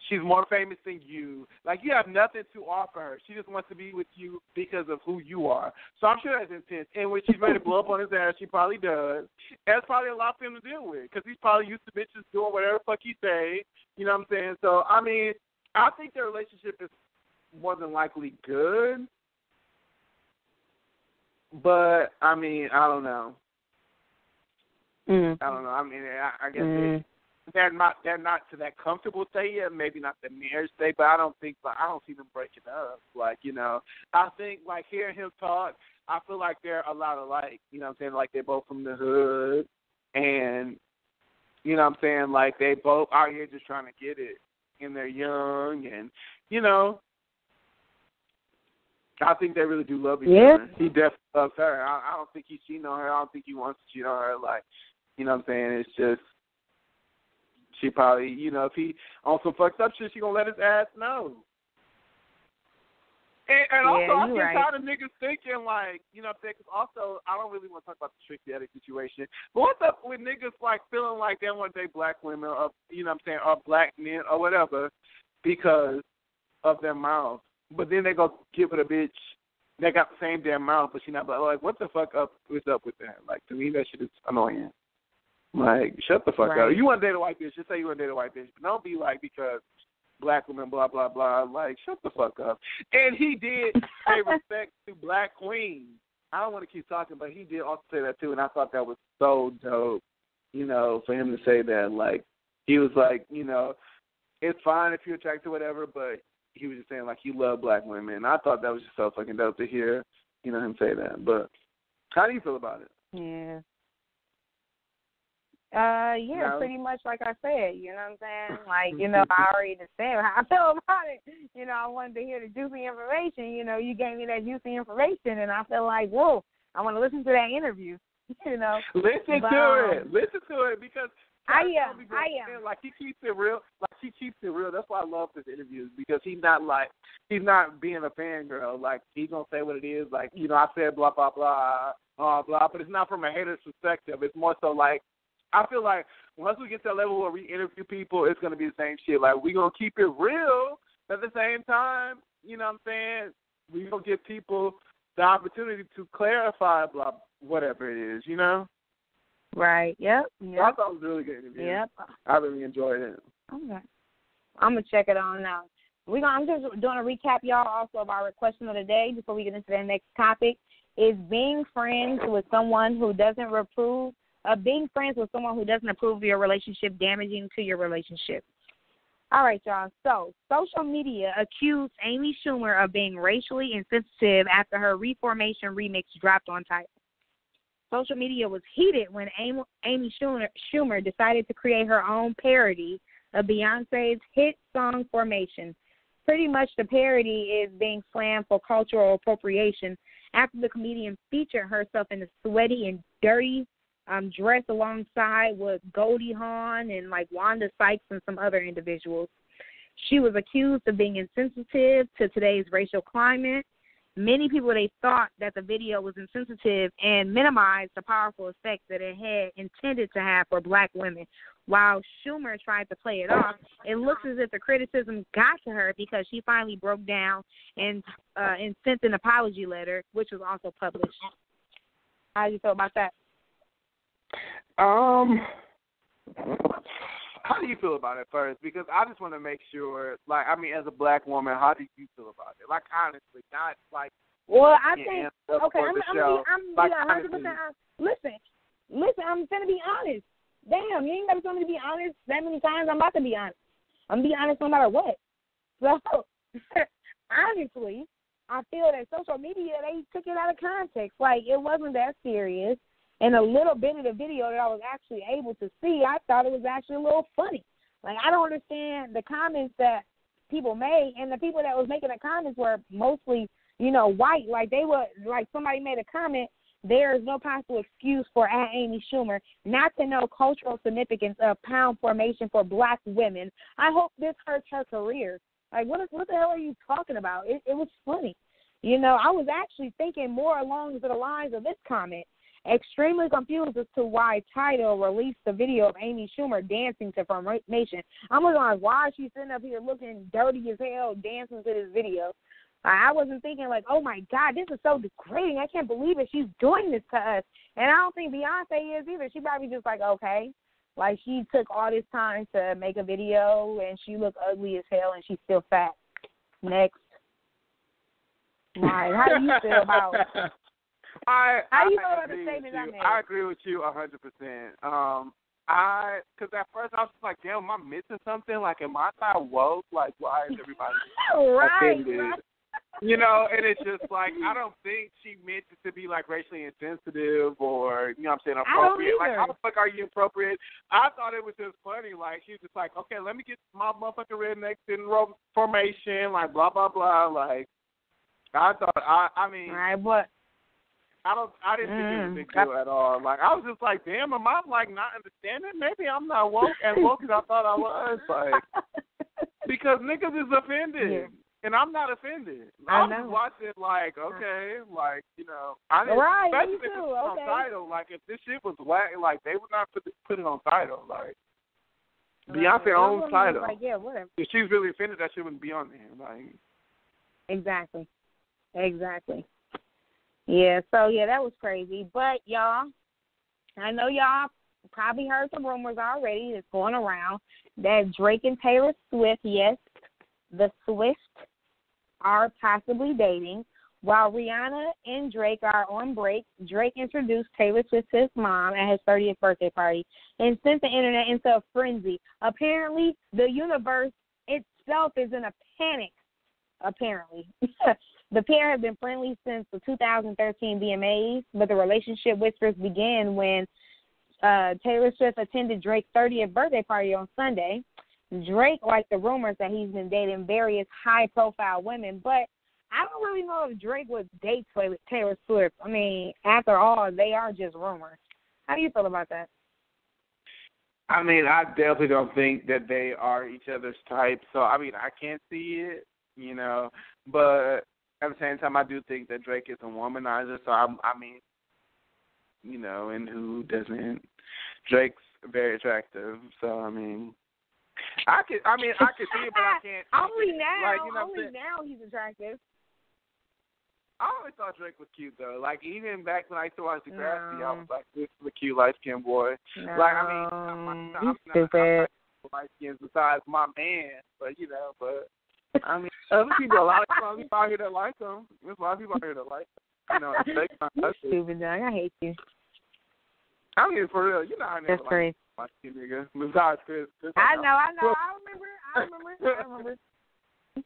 She's more famous than you. Like, you have nothing to offer her. She just wants to be with you because of who you are. So I'm sure that's intense. And when she's ready to blow up on his ass, she probably does. That's probably a lot for him to deal with because he's probably used to bitches doing whatever the fuck he say. You know what I'm saying? So, I mean, I think their relationship is more than likely good. But, I mean, I don't know. I don't know. I mean, I guess they're not to that comfortable state yet. Maybe not the marriage state, but I don't see them breaking up. Like, you know, I think like hearing him talk, I feel like they're a lot alike. You know what I'm saying? Like they're both from the hood, and you know what I'm saying? Like they both out here just trying to get it, and they're young, and you know, I think they really do love each other. He definitely loves her. I don't think he's cheating on her. I don't think he wants to cheat on her. Like, you know what I'm saying? It's just. She probably, you know, if he on some fucked up shit, she gonna let his ass know. And also, I get tired of niggas thinking like, you know, because also I don't really want to talk about the Trick Daddy situation. But what's up with niggas like feeling like they want to date black women or, you know what I'm saying, or black men or whatever because of their mouth. But then they go get with a bitch that got the same damn mouth, but she not black. Like, what the fuck is up with that? Like, to me, that shit is annoying. Like, shut the fuck up. You want to date a white bitch, just say you want to date a white bitch. But don't be like, because black women, blah, blah, blah. Like, shut the fuck up. And he did pay respect to black queens. I don't want to keep talking, but he did also say that, too. And I thought that was so dope, you know, for him to say that. Like, he was like, you know, it's fine if you're attracted to whatever, but he was just saying, like, he loved black women. And I thought that was just so fucking dope to hear, you know, him say that. But how do you feel about it? Yeah. Pretty much like I said, you know what I'm saying? Like, you know, I already said how I feel about it. You know, I wanted to hear the juicy information. You know, you gave me that juicy information, and I feel like, whoa, I want to listen to that interview, you know. Listen to it, because I am. Like, he keeps it real. That's why I love his interviews, because he's not being a fangirl. Like, he's going to say what it is. Like, you know, I said blah, blah, blah, blah, but it's not from a hater's perspective. It's more so like, I feel like once we get to that level where we interview people, it's going to be the same shit. Like, we're going to keep it real, but at the same time, you know what I'm saying, we're going to give people the opportunity to clarify blah, whatever it is, you know? Right, yep. So I thought it was a really good interview. Yep. I really enjoyed it. Okay. I'm going to check it out now. I'm just doing a recap, y'all, also of our question of the day before we get into the next topic. Is being friends with someone who doesn't approve of your relationship damaging to your relationship? All right, y'all. So, social media accused Amy Schumer of being racially insensitive after her Reformation remix dropped on Tidal. Social media was heated when Amy Schumer decided to create her own parody of Beyonce's hit song Formation. Pretty much the parody is being slammed for cultural appropriation after the comedian featured herself in a sweaty and dirty dress alongside with Goldie Hawn and like Wanda Sykes and some other individuals. She was accused of being insensitive to today's racial climate. Many people, they thought that the video was insensitive and minimized the powerful effect that it had intended to have for black women. While Schumer tried to play it off, it looks as if the criticism got to her because she finally broke down and sent an apology letter, which was also published. How do you feel about that? How do you feel about it first? Because I just want to make sure, like, I mean, as a black woman, how do you feel about it? Like, honestly, not like Well, I think okay. I'm gonna be 100% honest. Listen. I'm gonna be honest. Damn, you ain't gotta tell me to be honest that many times. I'm about to be honest. I'm gonna be honest no matter what. So, honestly, I feel that social media, they took it out of context. Like, it wasn't that serious. And a little bit of the video that I was actually able to see, I thought it was actually a little funny. Like, I don't understand the comments that people made, and the people that was making the comments were mostly, white. Like, somebody made a comment, there is no possible excuse for Amy Schumer not to know cultural significance of pound formation for black women. I hope this hurts her career. Like, what the hell are you talking about? It was funny. I was actually thinking more along the lines of this comment. Extremely confused as to why Tidal released the video of Amy Schumer dancing to Formation. I'm like, why is she sitting up here looking dirty as hell dancing to this video? I wasn't thinking like, oh, my God, this is so degrading. I can't believe it. She's doing this to us. And I don't think Beyonce is either. She probably just like, okay. Like, she took all this time to make a video, and she looked ugly as hell, and she's still fat. Next. Like, how do you feel about how do you feel about the statement I made? I agree with you 100%. Because at first I was just like, damn, am I missing something? Like, am I not woke? Like, why is everybody offended? Right. And it's just like, I don't think she meant it to be, like, racially insensitive or, what I'm saying, appropriate. Like, how the fuck are you appropriate? I thought it was just funny. Like, she was just like, okay, let me get my motherfucking rednecks in formation, like, blah, blah, blah. Like, I thought, I mean. All right, but. I didn't think it was a big deal at all. Like, I was just like, damn, am I, like, not understanding? Maybe I'm not woke as I thought I was. Like, because niggas is offended. Yeah. And I'm not offended. I was watching like, okay, like, I didn't, right, especially if it was on Tidal. Like, if this shit was whack, like, they would not put it on Tidal. Like, Beyonce owns Tidal. Like, yeah, whatever. If she's really offended, that shit wouldn't be on there. Like, exactly. Yeah, so, yeah, that was crazy. But, y'all, I know y'all probably heard some rumors already that's going around that Drake and Taylor Swift, yes, the Swift, are possibly dating. While Rihanna and Drake are on break, Drake introduced Taylor Swift to his mom at his 30th birthday party and sent the internet into a frenzy. Apparently, the universe itself is in a panic, apparently. The pair have been friendly since the 2013 VMAs, but the relationship whispers began when Taylor Swift attended Drake's 30th birthday party on Sunday. Drake liked the rumors that he's been dating various high-profile women, but I don't really know if Drake would date Taylor Swift. I mean, after all, they are just rumors. How do you feel about that? I mean, I definitely don't think that they are each other's type. So, I mean, I can't see it, but at the same time, I do think that Drake is a womanizer. So, I mean, and who doesn't? Drake's very attractive. So, I mean, I could see it, but I can't. Only now he's attractive. I always thought Drake was cute, though. Like, even back when I used to watch Degrassi, I was like, this is a cute light-skinned boy. No, like, I mean, I'm not light-skinned besides my man, but, I mean, other people, a lot of people out here that like him. There's a lot of people out here that like him. You stupid, dog. I hate you. I mean, for real, I never That's crazy. Like nigga. Besides Chris. I know. I remember.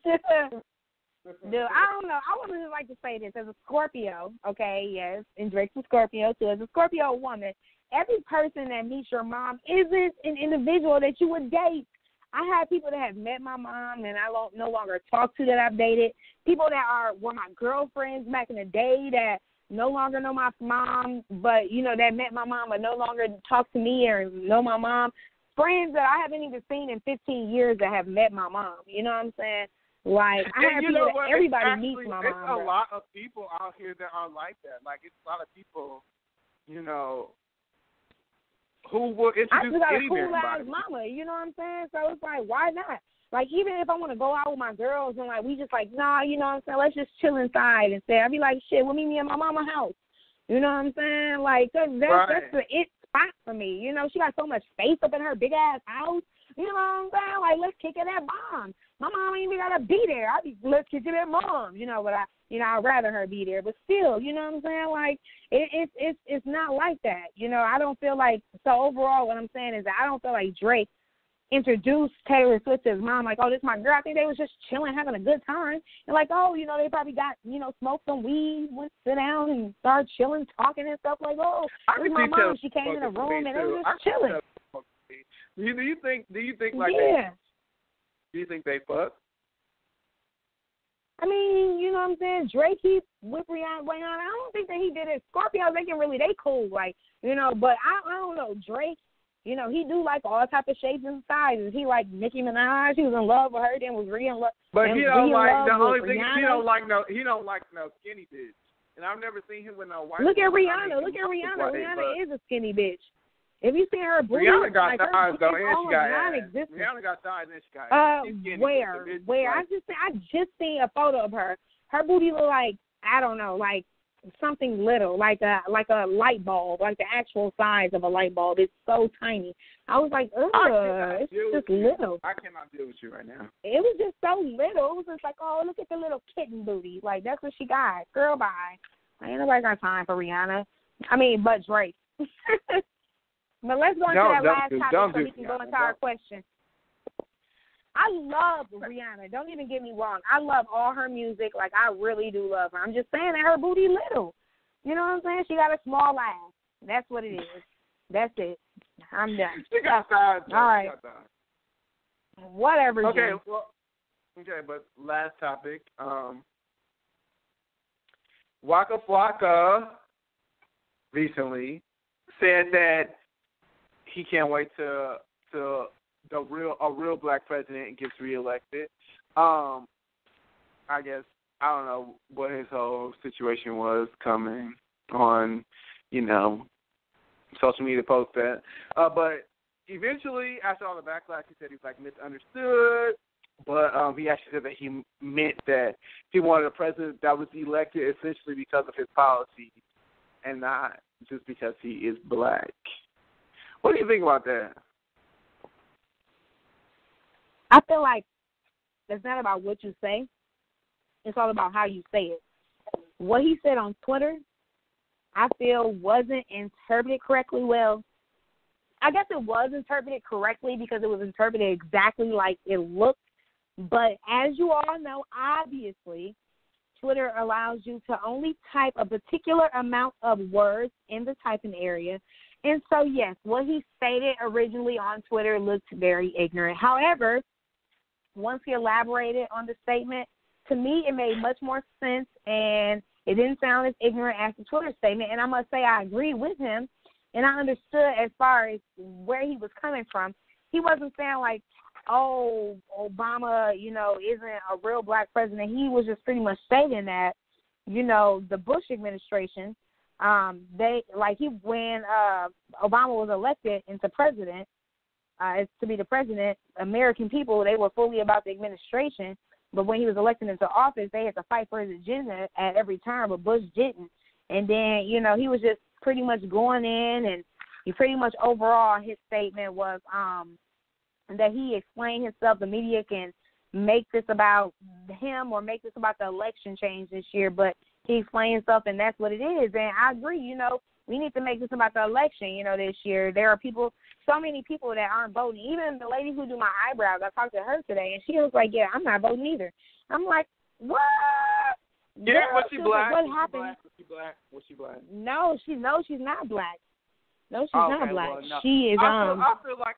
Dude, I don't know. I would really like to say this as a Scorpio, okay, yes, and Drake's a Scorpio too. As a Scorpio woman, every person that meets your mom isn't an individual that you would date. I have people that have met my mom and I no longer talk to that I've dated. People that were my girlfriends back in the day that no longer know my mom, but, that met my mom but no longer talk to me or know my mom. Friends that I haven't even seen in 15 years that have met my mom. You know what I'm saying? Like, I have people that everybody meets my mom. There's a lot of people out here that are like that. Like, it's a lot of people, who will introduce I just got a cool-ass mama, you know what I'm saying? So it's like, why not? Like, even if I want to go out with my girls and, like, we just like, nah, you know what I'm saying? Let's just chill inside instead. I'd be like, shit, we'll meet me at my mama's house. You know what I'm saying? Like, that's the it spot for me. She got so much space up in her big-ass house. You know what I'm saying? Like, let's kick it at mom. My mom ain't even gotta be there. Let's kick it at mom. But I'd rather her be there. But still, you know what I'm saying? Like, it's not like that. I don't feel like. So overall, what I'm saying is that I don't feel like Drake introduced Taylor Swift to his mom, like, oh, this is my girl. I think they was just chilling, having a good time. And like, oh, they probably got, smoked some weed, went sit down and started chilling, talking and stuff like, oh, this is my mom. She came in the room and they were just chilling. Do you think like yeah. do you think they fuck? I mean, you know what I'm saying? Drake, he with Rihanna. I don't think that he did it. Scorpio, they cool, like, but I don't know. Drake, he do like all type of shapes and sizes. He like Nicki Minaj. He was in love with her, then was in love. But he don't like the only thing Rihanna. he don't like no skinny bitch. And I've never seen him with no white. Look at Rihanna. Rihanna is a skinny bitch. If you seen her booty, Rihanna got thighs though, and she got ass. Rihanna got thighs and she got ass. Where? I just seen a photo of her. Her booty look like, I don't know, like something little, like a light bulb, like the actual size of a light bulb. It's so tiny. I was like, ugh, it's just little. I cannot deal with you right now. It was just so little. It was just like, oh, look at the little kitten booty. Like, that's what she got. Girl, bye. Ain't nobody got time for Rihanna. But Drake. But let's go into that last topic so we can go into our question. I love Rihanna. Don't even get me wrong. I love all her music. Like, I really do love her. I'm just saying that her booty little. You know what I'm saying? She got a small ass. That's what it is. That's it. I'm done. She got thighs. All right. Whatever. Okay. Jim. Well, okay, but last topic. Waka Flocka recently said that he can't wait to a real black president gets reelected. I guess I don't know what his whole situation was coming on, social media post that. But eventually, after all the backlash, he said he's like misunderstood. But he actually said that he meant that he wanted a president that was elected essentially because of his policies and not just because he is black. What do you think about that? I feel like it's not about what you say. It's all about how you say it. What he said on Twitter, I feel wasn't interpreted correctly. Well, I guess it was interpreted correctly because it was interpreted exactly like it looked. But as you all know, obviously, Twitter allows you to only type a particular amount of words in the typing area. And so, yes, what he stated originally on Twitter looked very ignorant. However, once he elaborated on the statement, to me it made much more sense, and it didn't sound as ignorant as the Twitter statement. And I must say I agree with him, and I understood as far as where he was coming from. He wasn't saying like, oh, Obama, isn't a real black president. He was just pretty much stating that, the Bush administration, when Obama was elected into president, to be the president, American people, they were fully about the administration. But when he was elected into office, they had to fight for his agenda at every turn, but Bush didn't. And then, he was just pretty much going in, and he pretty much overall his statement was that he explained himself. The media can make this about him or make this about the election change this year, but he explained himself, and that's what it is. And I agree, we need to make this about the election, this year. There are so many people that aren't voting. Even the lady who do my eyebrows, I talked to her today, and she was like, yeah, I'm not voting either. I'm like, what? Yeah, was she black? What happened? Was she black? No, she's not black. No, she's not black. Well, no. She is. I feel like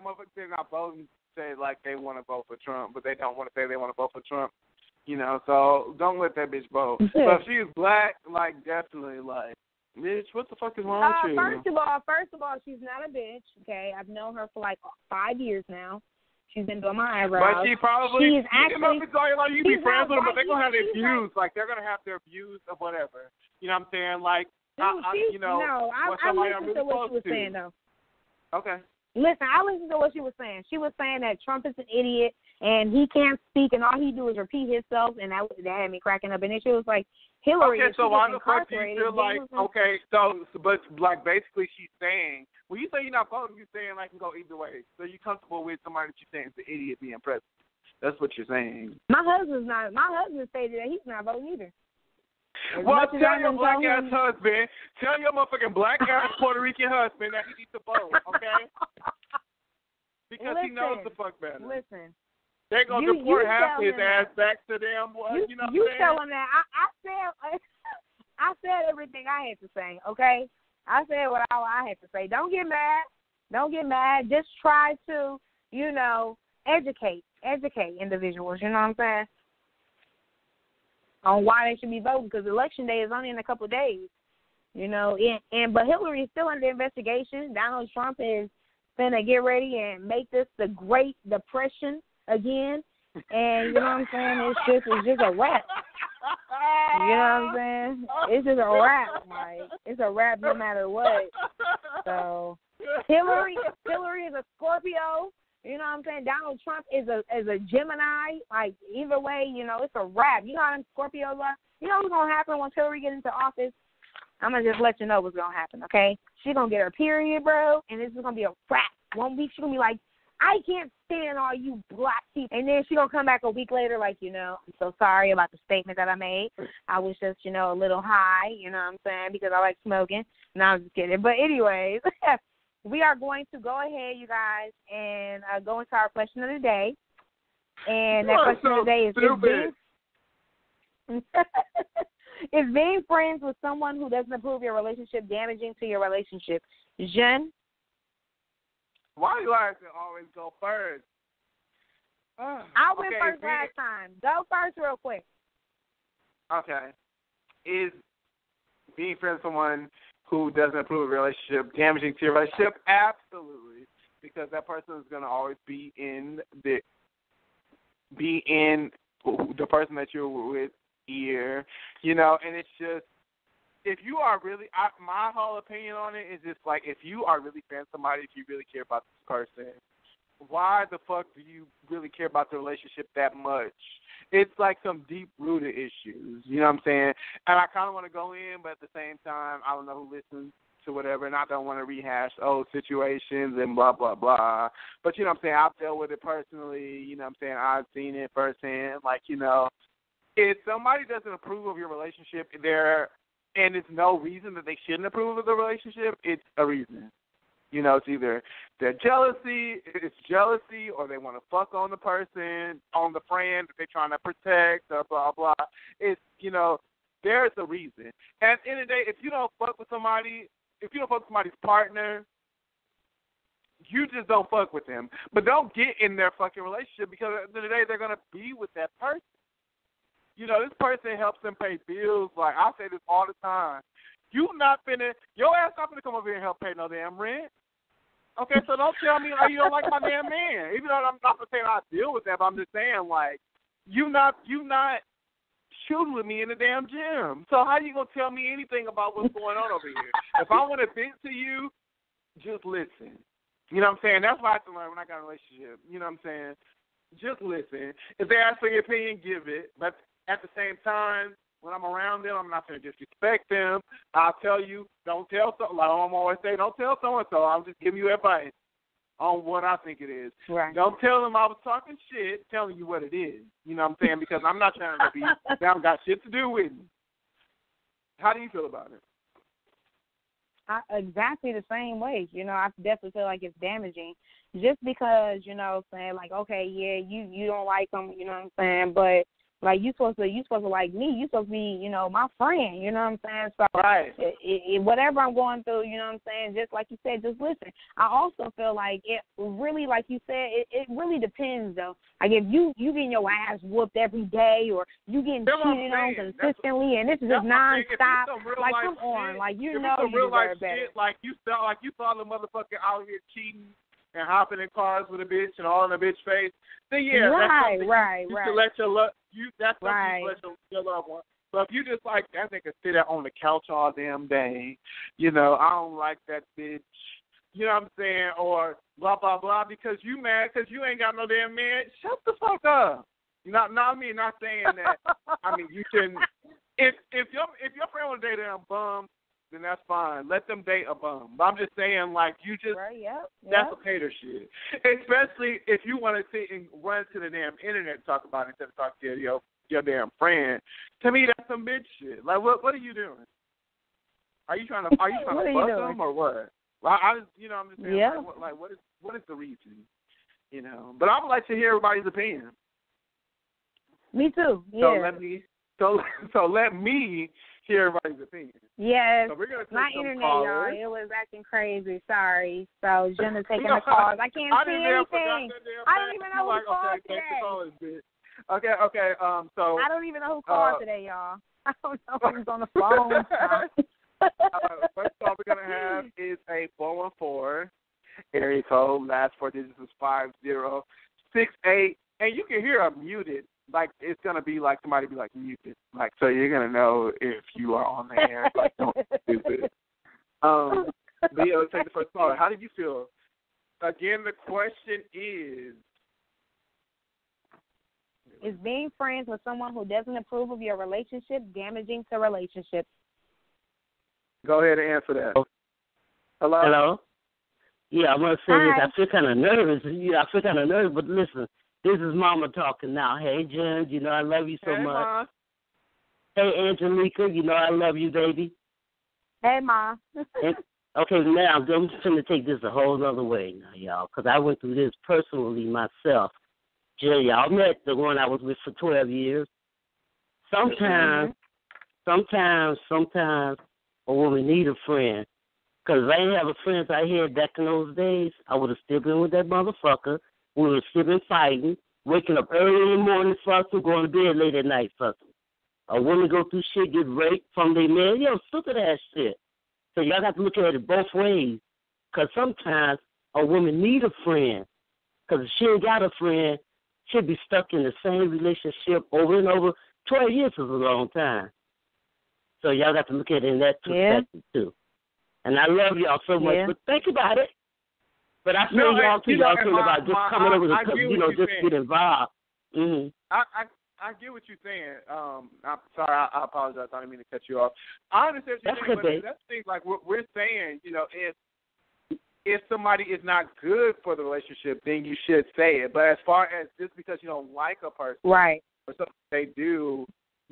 motherfuckers they're not voting say like they want to vote for Trump, but they don't want to say they want to vote for Trump. So don't let that bitch vote. But if she's black, like definitely, like, bitch, what the fuck is wrong with you? First of all, she's not a bitch. Okay, I've known her for like 5 years now. She's been doing my eyebrows. But she probably. She's actually. You be friends with them, but they're gonna have their views. Like they're gonna have their views of whatever. You know what I'm saying? Like. I listened to what she was saying, though. Okay. Listen, I listened to what she was saying. She was saying that Trump is an idiot and he can't speak, and all he do is repeat himself, and that had me cracking up. And then she was like, Hillary, okay, so why the fuck do you incarcerated, feel like, okay, so, but, like, basically she's saying, when you say you're not voting, you're saying, like, it can go either way. So you're comfortable with somebody that you're saying is an idiot being president. That's what you're saying. My husband stated that he's not voting either. Well, tell your black-ass husband, tell your motherfucking black-ass Puerto Rican husband that he needs to vote, okay? Because he knows the fuck better. Listen. They're going to deport half his ass back to them, boy. You know what I'm saying? You tell him that. I said everything I had to say, okay? I said what I had to say. Don't get mad. Don't get mad. Just try to, educate individuals, you know what I'm saying, on why they should be voting, because election day is only in a couple of days, but Hillary is still under investigation. Donald Trump is finna get ready and make this the Great Depression again, and you know what I'm saying, it's just a wrap. You know what I'm saying? It's just a wrap. Like, it's a wrap no matter what. So Hillary is a Scorpio. You know what I'm saying? Donald Trump is a Gemini. Like, either way, it's a wrap. You know how them Scorpios are? You know what's going to happen once Hillary gets into office? I'm going to just let you know what's going to happen, okay? She's going to get her period, bro, and this is going to be a wrap. 1 week, she's going to be like, I can't stand all you black people. And then she's going to come back a week later like, I'm so sorry about the statement that I made. I was just, a little high, you know what I'm saying, because I like smoking. No, I'm just kidding. But anyways, we are going to go ahead, you guys, and go into our question of the day. And that question of the day is being friends with someone who doesn't approve your relationship damaging to your relationship? Jen? Why do I have to always go first? I went first last time. Go first real quick. Okay. Is being friends with someone who doesn't approve of your relationship damaging to your relationship? Absolutely. Because that person is going to always be in the person that you're with ear, and it's just, if you are really, my whole opinion on it is just like, if you are really friends with somebody, if you really care about this person, why the fuck do you really care about the relationship that much? It's like some deep-rooted issues, you know what I'm saying? And I kind of want to go in, but at the same time, I don't know who listens to whatever, and I don't want to rehash old situations and blah, blah, blah. But, you know what I'm saying, I've dealt with it personally, you know what I'm saying, I've seen it firsthand. Like, if somebody doesn't approve of your relationship, and it's no reason that they shouldn't approve of the relationship, it's a reason. It's either it's jealousy, or they want to fuck on the person, on the friend that they're trying to protect, or blah, blah. It's, there's a reason. And at the end of the day, if you don't fuck with somebody's partner, you just don't fuck with them. But don't get in their fucking relationship, because at the end of the day, they're going to be with that person. This person helps them pay bills. Like, I say this all the time. Your ass not finna come over here and help pay no damn rent. Okay, so don't tell me like you don't like my damn man. Even though I'm not saying I deal with that, but I'm just saying, like, you not shooting with me in the damn gym. So how you gonna tell me anything about what's going on over here? If I want to vent to you, just listen. You know what I'm saying? That's what I have to learn when I got a relationship. You know what I'm saying? Just listen. If they ask for your opinion, give it. But at the same time, when I'm around them, I'm not going to disrespect them. I'll tell you, don't tell someone. Like I'm always say, don't tell so-and-so. I'm just giving you advice on what I think it is. Right. Don't tell them I was talking shit, telling you what it is. You know what I'm saying? Because I'm not trying to be, that don't got shit to do with me. How do you feel about it? Exactly the same way. I definitely feel like it's damaging. Just because, saying like, okay, yeah, you don't like them, you know what I'm saying, but like you supposed to like me. You supposed to be, my friend. You know what I'm saying? So right. Whatever I'm going through, you know what I'm saying. Just like you said, just listen. I also feel like it really, like you said, it really depends though. Like if you getting your ass whooped every day, or you getting cheated on consistently, and this is just nonstop. Like come on, like you know you deserve better. Shit, like you saw the motherfucker out here cheating and hopping in cars with a bitch and all in a bitch face, then yeah, right. You should let your love. That's something you let your loved one. But if you just like that nigga sit out on the couch all damn day, I don't like that bitch. you know what I'm saying, or blah, blah, blah, because you mad because you ain't got no damn man. Shut the fuck up. Not saying that. I mean, you can, if your friend want to date a bum, then that's fine. Let them date a bum. But I'm just saying, like, you just, right, yep. That's a hater shit. Especially if you want to sit and run to the damn internet and talk about it instead of talk to your damn friend. To me, that's some bitch shit. Like, what are you doing? Are you trying to fuck them or what? Well, I'm just saying, yeah. what is the reason? You know, but I would like to hear everybody's opinion. Me too. Yeah. So let me hear everybody's opinion. Yes. So we're gonna take my some internet, callers. y'all, it was acting crazy. Sorry. So Jenna's taking the calls. I can't see anything. I don't even know who called today. Okay. So I don't even know who called today, y'all. I don't know who's on the phone. First call we're gonna have is a 414 area code. Last 4 digits is 5068, and you can hear I'm muted. Like, it's going to be like somebody be like muted. Like, so you're going to know if you are on the air. Like, don't do stupid. But yeah, let's take the first caller. How did you feel? Again, the question is being friends with someone who doesn't approve of your relationship damaging to relationships? Go ahead and answer that. Hello? Yeah, I want to say this. I feel kind of nervous. But listen. This is Mama talking now. Hey, Jen, you know I love you so much. Ma. Hey, Angelica, you know I love you, baby. Hey, Ma. Okay, now I'm just going to take this a whole other way now, y'all, because I went through this personally myself. Jen, y'all met the one I was with for 12 years. Sometimes a woman need a friend. Because if I didn't have a friend I had back in those days, I would have still been with that motherfucker. We were still been fighting, waking up early in the morning fussing, going to bed late at night fussing. A woman go through shit, get raped from their man. Stupid ass shit. So y'all got to look at it both ways. Because sometimes a woman need a friend. Because if she ain't got a friend, she'll be stuck in the same relationship over and over. 12 years is a long time. So y'all got to look at it in that perspective too. And I love y'all so much, but think about it. But I feel y'all too. Y'all feel about just coming over to, just get involved. Mm-hmm. I get what you're saying. I'm sorry. I apologize. I didn't mean to cut you off. I understand what you're saying, but that's the thing. Like we're saying, if somebody is not good for the relationship, then you should say it. But as far as just because you don't like a person, right, or something they do,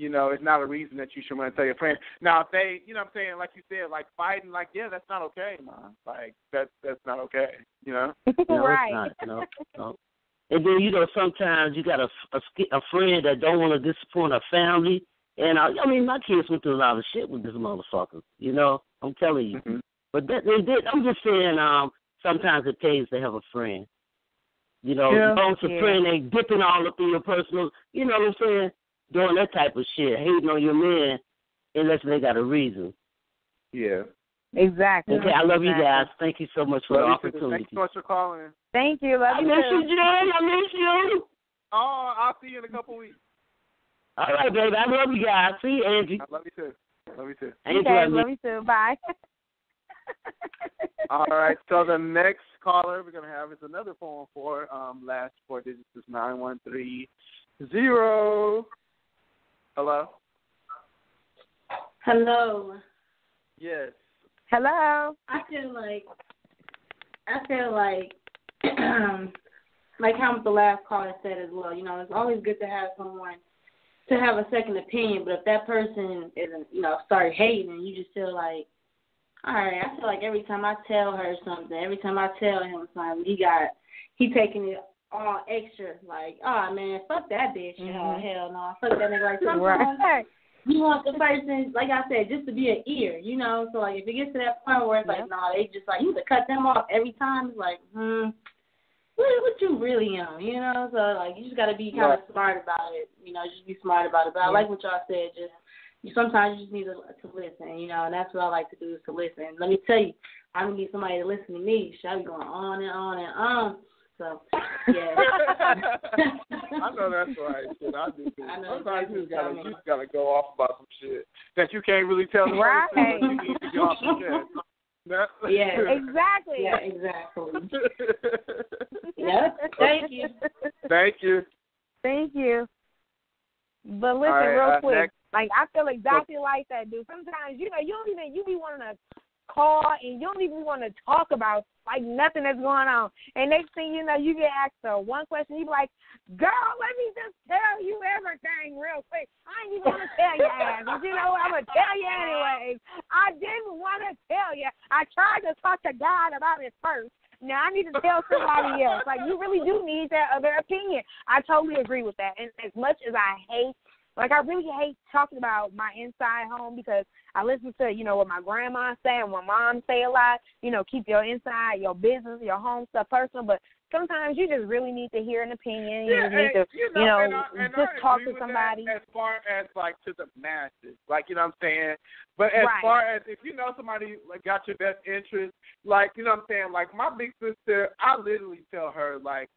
it's not a reason that you should want to tell your friend. Now, if they, what I'm saying, like you said, like fighting, like, yeah, that's not okay, man. Like, that's not okay, No, right. It's not. No. And then, sometimes you got a friend that don't want to disappoint her family. And, I mean, my kids went through a lot of shit with this motherfucker, I'm telling you. Mm-hmm. But I'm just saying sometimes it pays to have a friend. As long as a friend ain't dipping all up in your personal, you know what I'm saying? Doing that type of shit, hating on your man, unless they got a reason. Yeah. Exactly. Okay, I love you guys. Thank you so much for the opportunity. Thanks so much for calling. Thank you. Love you. I miss you, Jen. I miss you. Oh, I'll see you in a couple weeks. All right, baby. I love you guys. See you, Angie. I love you too. Angie, love you too. Bye. All right, so the next caller we're going to have is another 414. Last 4 digits is 9130. Hello? Hello. Yes. Hello. I feel like like how the last caller said as well, it's always good to have someone to have a second opinion, but if that person isn't, start hating and you just feel like, all right, I feel like every time I tell her something, every time I tell him something, he taking it all extra, like, oh, man, fuck that bitch. Mm-hmm. Oh, hell no. Fuck that nigga. Like, sometimes you want the person, like I said, just to be an ear, So, like, if it gets to that point where it's like, no, they just, like, you have to cut them off every time. It's like, what you really on, So, like, you just got to be kind of smart about it, just be smart about it. But I like what y'all said, sometimes you just need to listen, and that's what I like to do is to listen. And let me tell you, I don't need somebody to listen to me. I'll be going on and on and on. So, yeah. I know that's right. Shit, I do too. Sometimes you just gotta go off about some shit that you can't really tell the person, but you need to get off your chest. Yeah. Exactly. Yeah, exactly. Yeah. Thank you. Thank you. Thank you. But listen, right, real quick, next. like I feel exactly like that, dude. Sometimes you be wanting to call and you don't even want to talk about like nothing that's going on. And next thing you know, you get asked one question, you be like, "Girl, let me just tell you everything real quick. I ain't even want to tell your ass, but you know what? I'm gonna tell you anyways. I didn't want to tell you. I tried to talk to God about it first. Now I need to tell somebody else. Like, you really do need that other opinion." I totally agree with that. And as much as I really hate talking about my inside home because I listen to, what my grandma say and my mom say a lot, keep your inside, your business, your home stuff personal. But sometimes you just really need to hear an opinion. You just need to just talk to somebody. As far as, like, to the masses, like, you know what I'm saying? But as far as if you know somebody, like, got your best interest, like, you know what I'm saying? Like, my big sister, I literally tell her, like,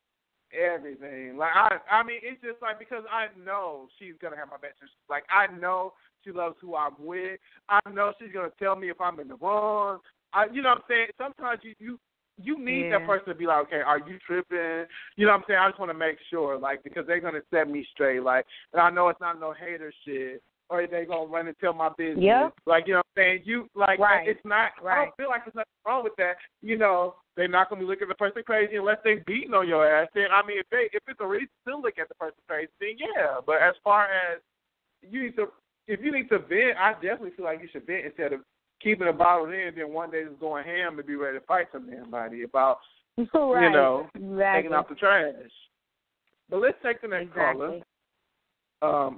everything. Like, I mean, it's just, like, because I know she's going to have my best interest. Like, I know she loves who I'm with. I know she's going to tell me if I'm in the wrong. You know what I'm saying? Sometimes you need that person to be like, okay, are you tripping? You know what I'm saying? I just want to make sure, like, because they're going to set me straight. Like, and I know it's not no hater shit, or they going to run and tell my business. Yep. Like, you know what I'm saying? It's not, I don't feel like there's nothing wrong with that. They're not going to be looking at the person crazy unless they're beating on your ass. Then, I mean, if it's a reason to look at the person crazy, then yeah. But as far as if you need to vent, I definitely feel like you should vent instead of keeping it bottled in, then one day just going ham and be ready to fight somebody about, taking out the trash. But let's take the next caller.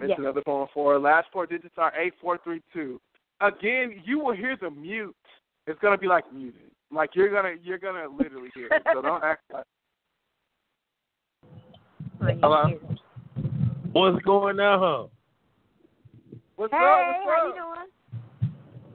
It's another phone for last 4 digits are 8432. Again, you will hear the mute. It's gonna be like muted. Like you're gonna literally hear it. So don't act like. Hello. What's going on? What's up? How you doing?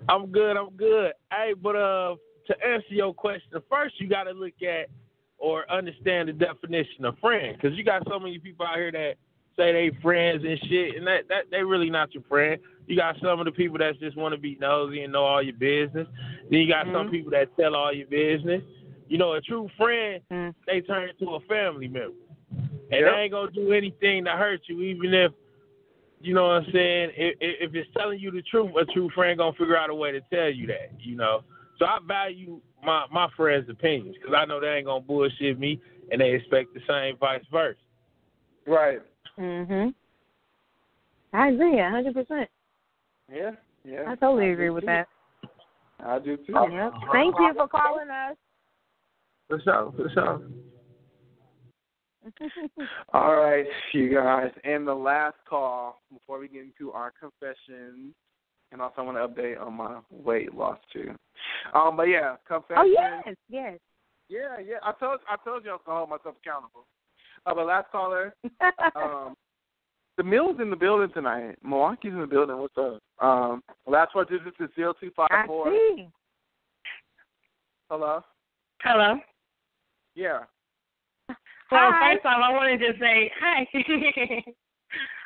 I'm good. Hey, but to answer your question, first you got to look at or understand the definition of friend, because you got so many people out here that say they friends and shit, and that they really not your friend. You got some of the people that just want to be nosy and know all your business. Then you got some people that tell all your business. A true friend, they turn into a family member, and they ain't gonna do anything to hurt you, even if. You know what I'm saying? If it's telling you the truth, a true friend gonna figure out a way to tell you that. So I value my friends' opinions because I know they ain't gonna bullshit me, and they expect the same, vice versa. Right. I agree 100%. Yeah. I totally agree with that. I do too. Yep. Thank you for calling us. For sure. All right, you guys. And the last call before we get into our confessions, and also I want to update on my weight loss too. But yeah, confessions. Oh yes. Yeah. I told you I was gonna hold myself accountable. But last caller, the Mill's in the building tonight. Milwaukee's in the building. What's up? Last 4 digits is 0254. I see. Hello. Yeah. Well, first off, I wanted to say hi.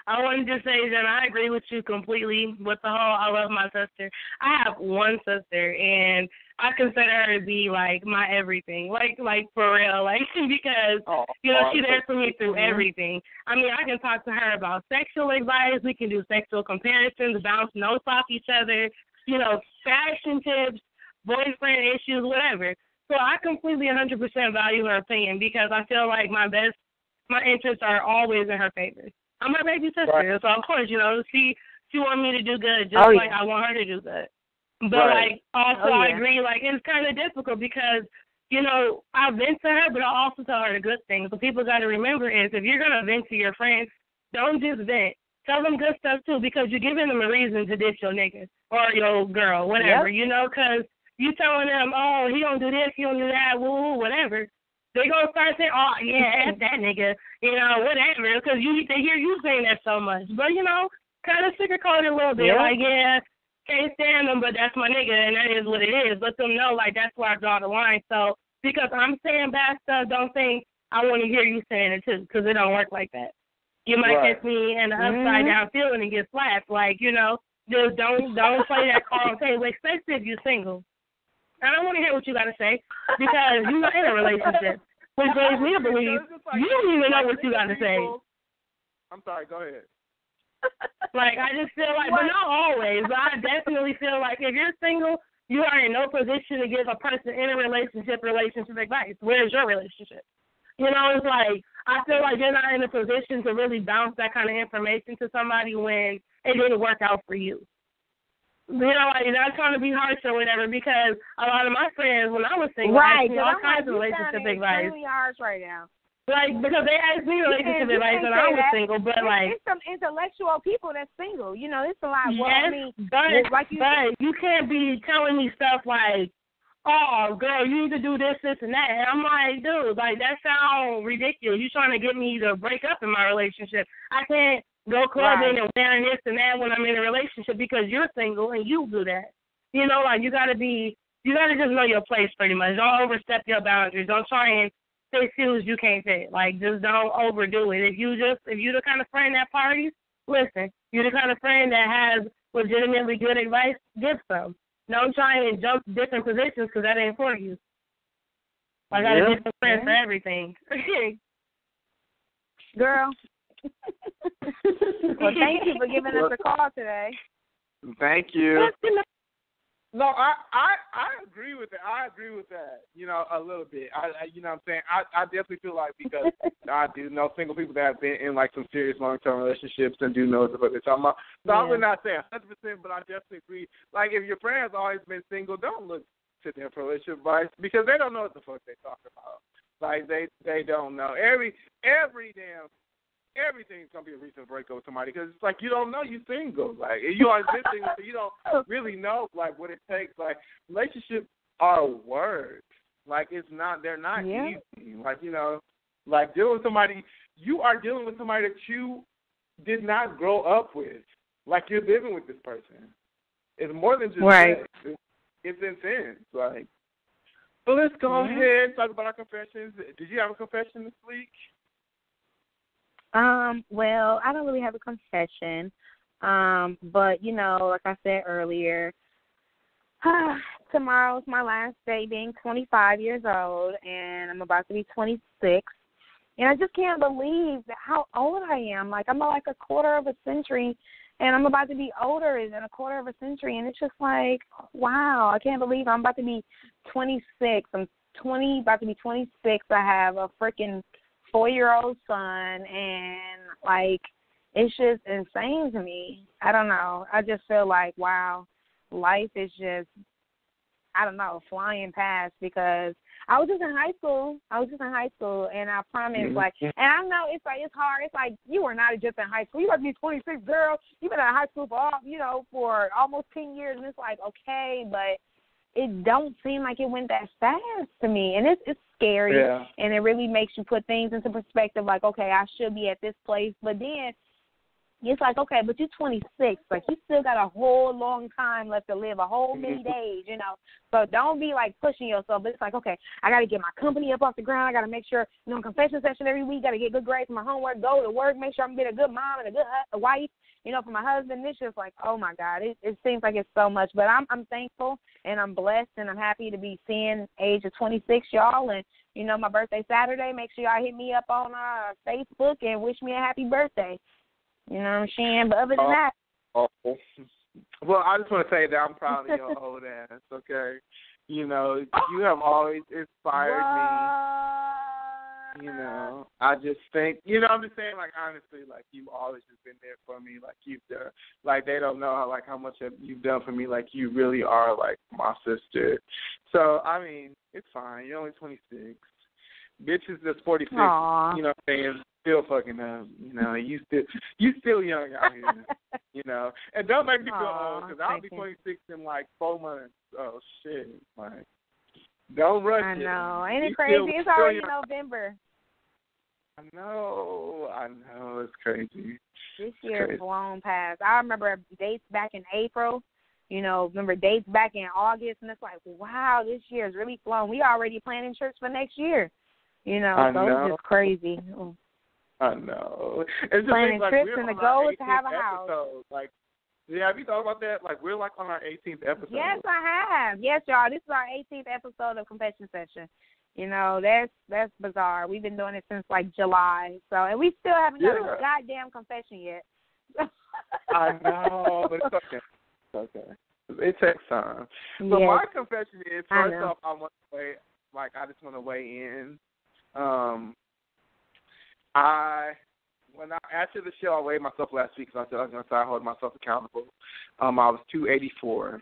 I wanted to say that I agree with you completely with the whole I love my sister. I have one sister, and I consider her to be, like, my everything, like for real, like, because, she's there for me through everything. I mean, I can talk to her about sexual advice. We can do sexual comparisons, bounce notes off each other, fashion tips, boyfriend issues, whatever. So I completely 100% value her opinion because I feel like my interests are always in her favor. I'm her baby sister, so of course, she wants me to do good just like I want her to do good. But I agree, it's kind of difficult because, I vent to her, but I also tell her the good things. What people got to remember is if you're going to vent to your friends, don't just vent. Tell them good stuff too because you're giving them a reason to ditch your nigga or your girl, whatever, because you telling them, oh, he don't do this, he don't do that, woo, whatever. They gonna start saying, oh, yeah, that's that nigga, whatever, because they hear you saying that so much. But, kind of sugarcoat it a little bit, can't stand them, but that's my nigga, and that is what it is. Let them know, that's where I draw the line. So, because I'm saying bad stuff, don't think I want to hear you saying it too, because it don't work like that. You might catch me in the upside down feeling and get slapped, just don't play that card on table, especially if you're single. I don't want to hear what you got to say because you're not in a relationship. Which brings me to believe you don't even know what you got to say. I'm sorry, go ahead. Like, I just feel like, but not always, but I definitely feel like if you're single, you are in no position to give a person in a relationship advice. Where's your relationship? You know, it's like, I feel like you're not in a position to really bounce that kind of information to somebody when it didn't work out for you. You know, like, not trying to be harsh or whatever, because a lot of my friends, when I was single, asked me all kinds of relationship advice. Extremely harsh right now. Like, because they asked me relationship advice when I was single, but like, it's some intellectual people that's single. You know, it's a lot. Yes, well, I mean, but you can't be telling me stuff like, oh, girl, you need to do this, and that. And I'm like, dude, like, that sounds ridiculous. You trying to get me to break up in my relationship. I can't go clubbing and wearing this and that when I'm in a relationship because you're single and you do that. You know, like, you got to just know your place pretty much. Don't overstep your boundaries. Don't try and fit shoes you can't fit. Like, just don't overdo it. If you're the kind of friend that parties, listen. You're the kind of friend that has legitimately good advice, give some. Don't try and jump different positions because that ain't for you. I got a different friend for everything. Girl. Well, thank you for giving us a call today. Thank you. No, I agree with that. I agree with that. You know, a little bit. You know what I'm saying? I definitely feel like because I do know single people that have been in like some serious long-term relationships and do know what they're talking about. So I would not say 100%, but I definitely agree. Like if your friend has always been single, don't look to them for relationship advice because they don't know what the fuck they talking about. Like they don't know. Everything's gonna be a reason to break up with somebody because it's like you don't know you're single. Like you are single, so you don't really know like what it takes. Like relationships are words. Like they're not easy. Like you know, like dealing with somebody, you are dealing with somebody that you did not grow up with. Like you're living with this person. It's more than just sex. It's intense. Like, so let's go ahead and talk about our confessions. Did you have a confession this week? Well, I don't really have a confession, but, you know, like I said earlier, tomorrow's my last day being 25 years old, and I'm about to be 26, and I just can't believe how old I am. Like, I'm like a quarter of a century, and I'm about to be older than a quarter of a century, and it's just like, wow, I can't believe I'm about to be 26. I'm about to be 26. I have a freaking 4-year-old son, and, like, it's just insane to me. I don't know. I just feel like, wow, life is just, I don't know, flying past because I was just in high school. And I promise, like, and I know it's like, it's hard. It's like, you were not just in high school. You about to be 26, girl. You've been in high school for almost 10 years, and it's like, okay, but it don't seem like it went that fast to me, and it's scary, and it really makes you put things into perspective, like, okay, I should be at this place, but then it's like, okay, but you're 26, like, you still got a whole long time left to live, a whole many days, you know, so don't be, like, pushing yourself, but it's like, okay, I got to get my company up off the ground, I got to make sure, you know, confession session every week, got to get good grades for my homework, go to work, make sure I'm getting a good mom and a good wife, you know, for my husband. It's just like, oh, my God, it seems like it's so much. But I'm thankful, and I'm blessed, and I'm happy to be seeing age of 26, y'all. And, you know, my birthday Saturday. Make sure y'all hit me up on Facebook and wish me a happy birthday. You know what I'm saying? But other than that. Well, I just want to say that I'm proud of your old ass, okay? You know, you have always inspired me. You know, I just think, you know, I'm just saying, like, honestly, like, you've always just been there for me. Like, you've done, like, they don't know how much you've done for me. Like, you really are, like, my sister. So, I mean, it's fine. You're only 26. Bitches that's 46, Aww. You know what I'm saying, still fucking up. You know, you still young out here, you know. And don't make me feel old, because I'll be 26 in, like, 4 months. Oh, shit. Like, don't rush it. I know. Ain't it crazy? It's already November. I know, it's crazy. This year's blown past. I remember dates back in April, you know, remember dates back in August, and it's like, wow, this year is really flown. We already planning trips for next year, you know, it's just crazy. I know. It's planning like, trips, and the goal is to have a house. Like, Yeah, have you thought about that? Like, we're like on our 18th episode. Yes, I have. Yes, y'all. This is our 18th episode of Confession Session. You know, that's bizarre. We've been doing it since like July. So, and we still haven't done a goddamn confession yet. I know, but it's okay. It's okay. It takes time. But my confession is, first off, I just want to weigh in. After the show, I weighed myself last week because I said I was going to start holding myself accountable. I was 284.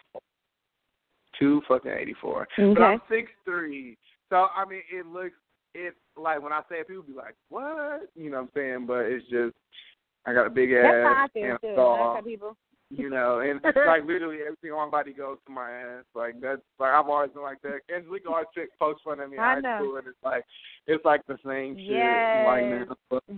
284. Okay. But I'm 6'3". So, I mean, it's like when I say it, people be like, what? You know what I'm saying? But it's just, I got a big ass. That's how I feel, too. That's how people. You know, and like literally everything on my body goes to my ass. Like that's like I've always been like that. Angelique always pokes fun at me in high school, and it's like the same shit. Yes.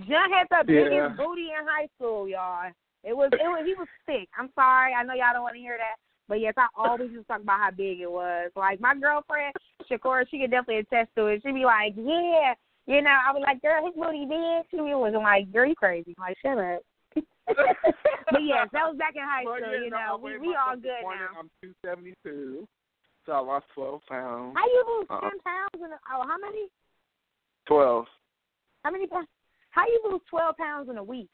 John had the biggest booty in high school, y'all. It was he was sick. I'm sorry, I know y'all don't want to hear that, but yes, I always used to talk about how big it was. Like my girlfriend Shakura, she could definitely attest to it. She'd be like, yeah, you know, I was like, girl, his booty big. She was like, girl, you crazy. I'm like, shut up. But yes, that was back in high school. You know, we all good now. I'm 272, so I lost 12 pounds. How you lose 10 pounds? How many? 12. How many pounds? How you lose 12 pounds in a week?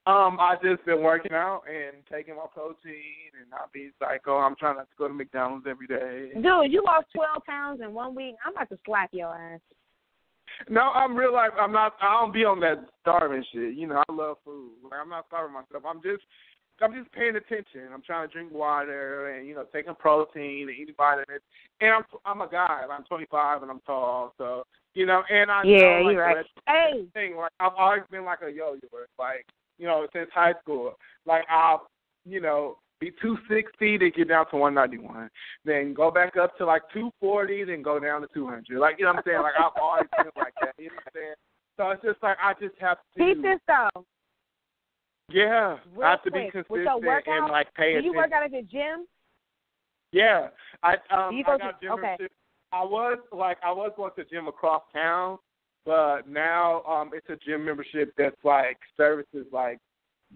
I just been working out and taking my protein and not being psycho. I'm trying not to go to McDonald's every day. Dude, you lost 12 pounds in 1 week. I'm about to slap your ass. No, I'm real life. I don't be on that starving shit. You know, I love food. Like, I'm not starving myself. I'm just paying attention. I'm trying to drink water and, you know, taking protein and eating vitamins. And I'm a guy. I'm 25 and I'm tall. So, you know, and I know, like, you're right. Hey. Thing, like, I've always been like a yo-yoer. Like, you know, since high school. Like, I'll, you know, be 260, then get down to 191. Then go back up to like 240, then go down to 200. Like, you know what I'm saying? Like, I've always been like that. You know what I'm saying? So it's just like I just have to. Keep this though. Yeah, real I have to quick. be consistent and like pay attention. Do you work out at the gym? Yeah, I got gym membership. I was going to the gym across town, but now it's a gym membership that's like services like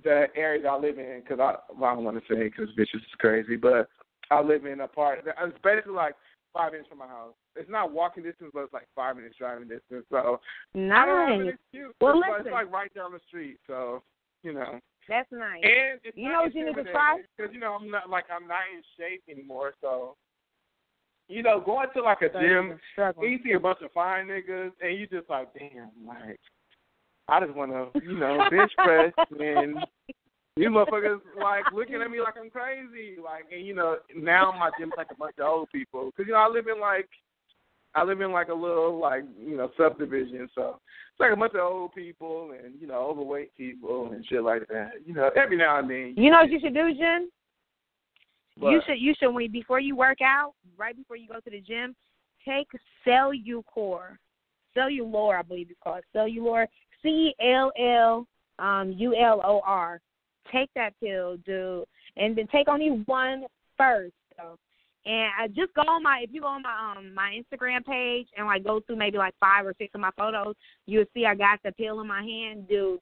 the area that I live in, because I don't want to say because bitches is crazy, but I live in a part. It's basically like 5 minutes from my house. It's not walking distance, but it's like 5 minutes driving distance. So nice. I don't have an excuse. Well, it's like right down the street. So you know. That's nice. And it's you know what you need to try? Because you know I'm not in shape anymore. So you know, going to like a gym, you see a bunch of fine niggas, and you just like, damn, like. I just want to, you know, bench press, and you motherfuckers, like, looking at me like I'm crazy. Like, and, you know, now my gym's like a bunch of old people. Because, you know, I live in like a little, like, you know, subdivision. So it's like a bunch of old people and, you know, overweight people and shit like that. You know, every now and then. You know what you should do, Jen? What? You should, before you work out, right before you go to the gym, take Cellucor. Cellulor, I believe it's called. Cellulor. CLLULOR. Take that pill, dude, and then take only one first. So. And I just go on if you go on my Instagram page and like go through maybe like 5 or 6 of my photos, you'll see I got the pill in my hand, dude.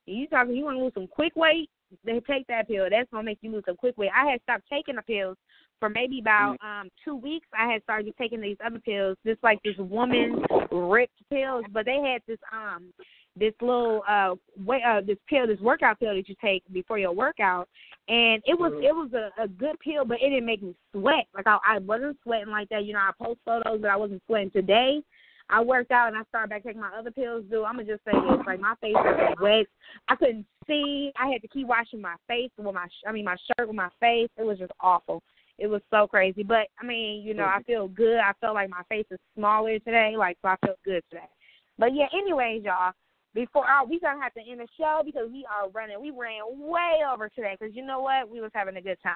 You want to lose some quick weight? Then take that pill. That's gonna make you lose some quick weight. I had stopped taking the pills for maybe about 2 weeks. I had started taking these other pills, just like this woman ripped pills, but they had this little this workout pill that you take before your workout, and it was a good pill, but it didn't make me sweat. Like I wasn't sweating like that. You know, I post photos, but I wasn't sweating. Today, I worked out and I started back taking my other pills. Dude, I'm gonna just say this: like my face was wet. I couldn't see. I had to keep washing my face with my shirt with my face. It was just awful. It was so crazy. But I mean, you know, I feel good. I felt like my face is smaller today. Like, so I felt good today. But yeah, anyways, y'all. Before we gonna have to end the show because we ran way over today. Because you know what, we was having a good time.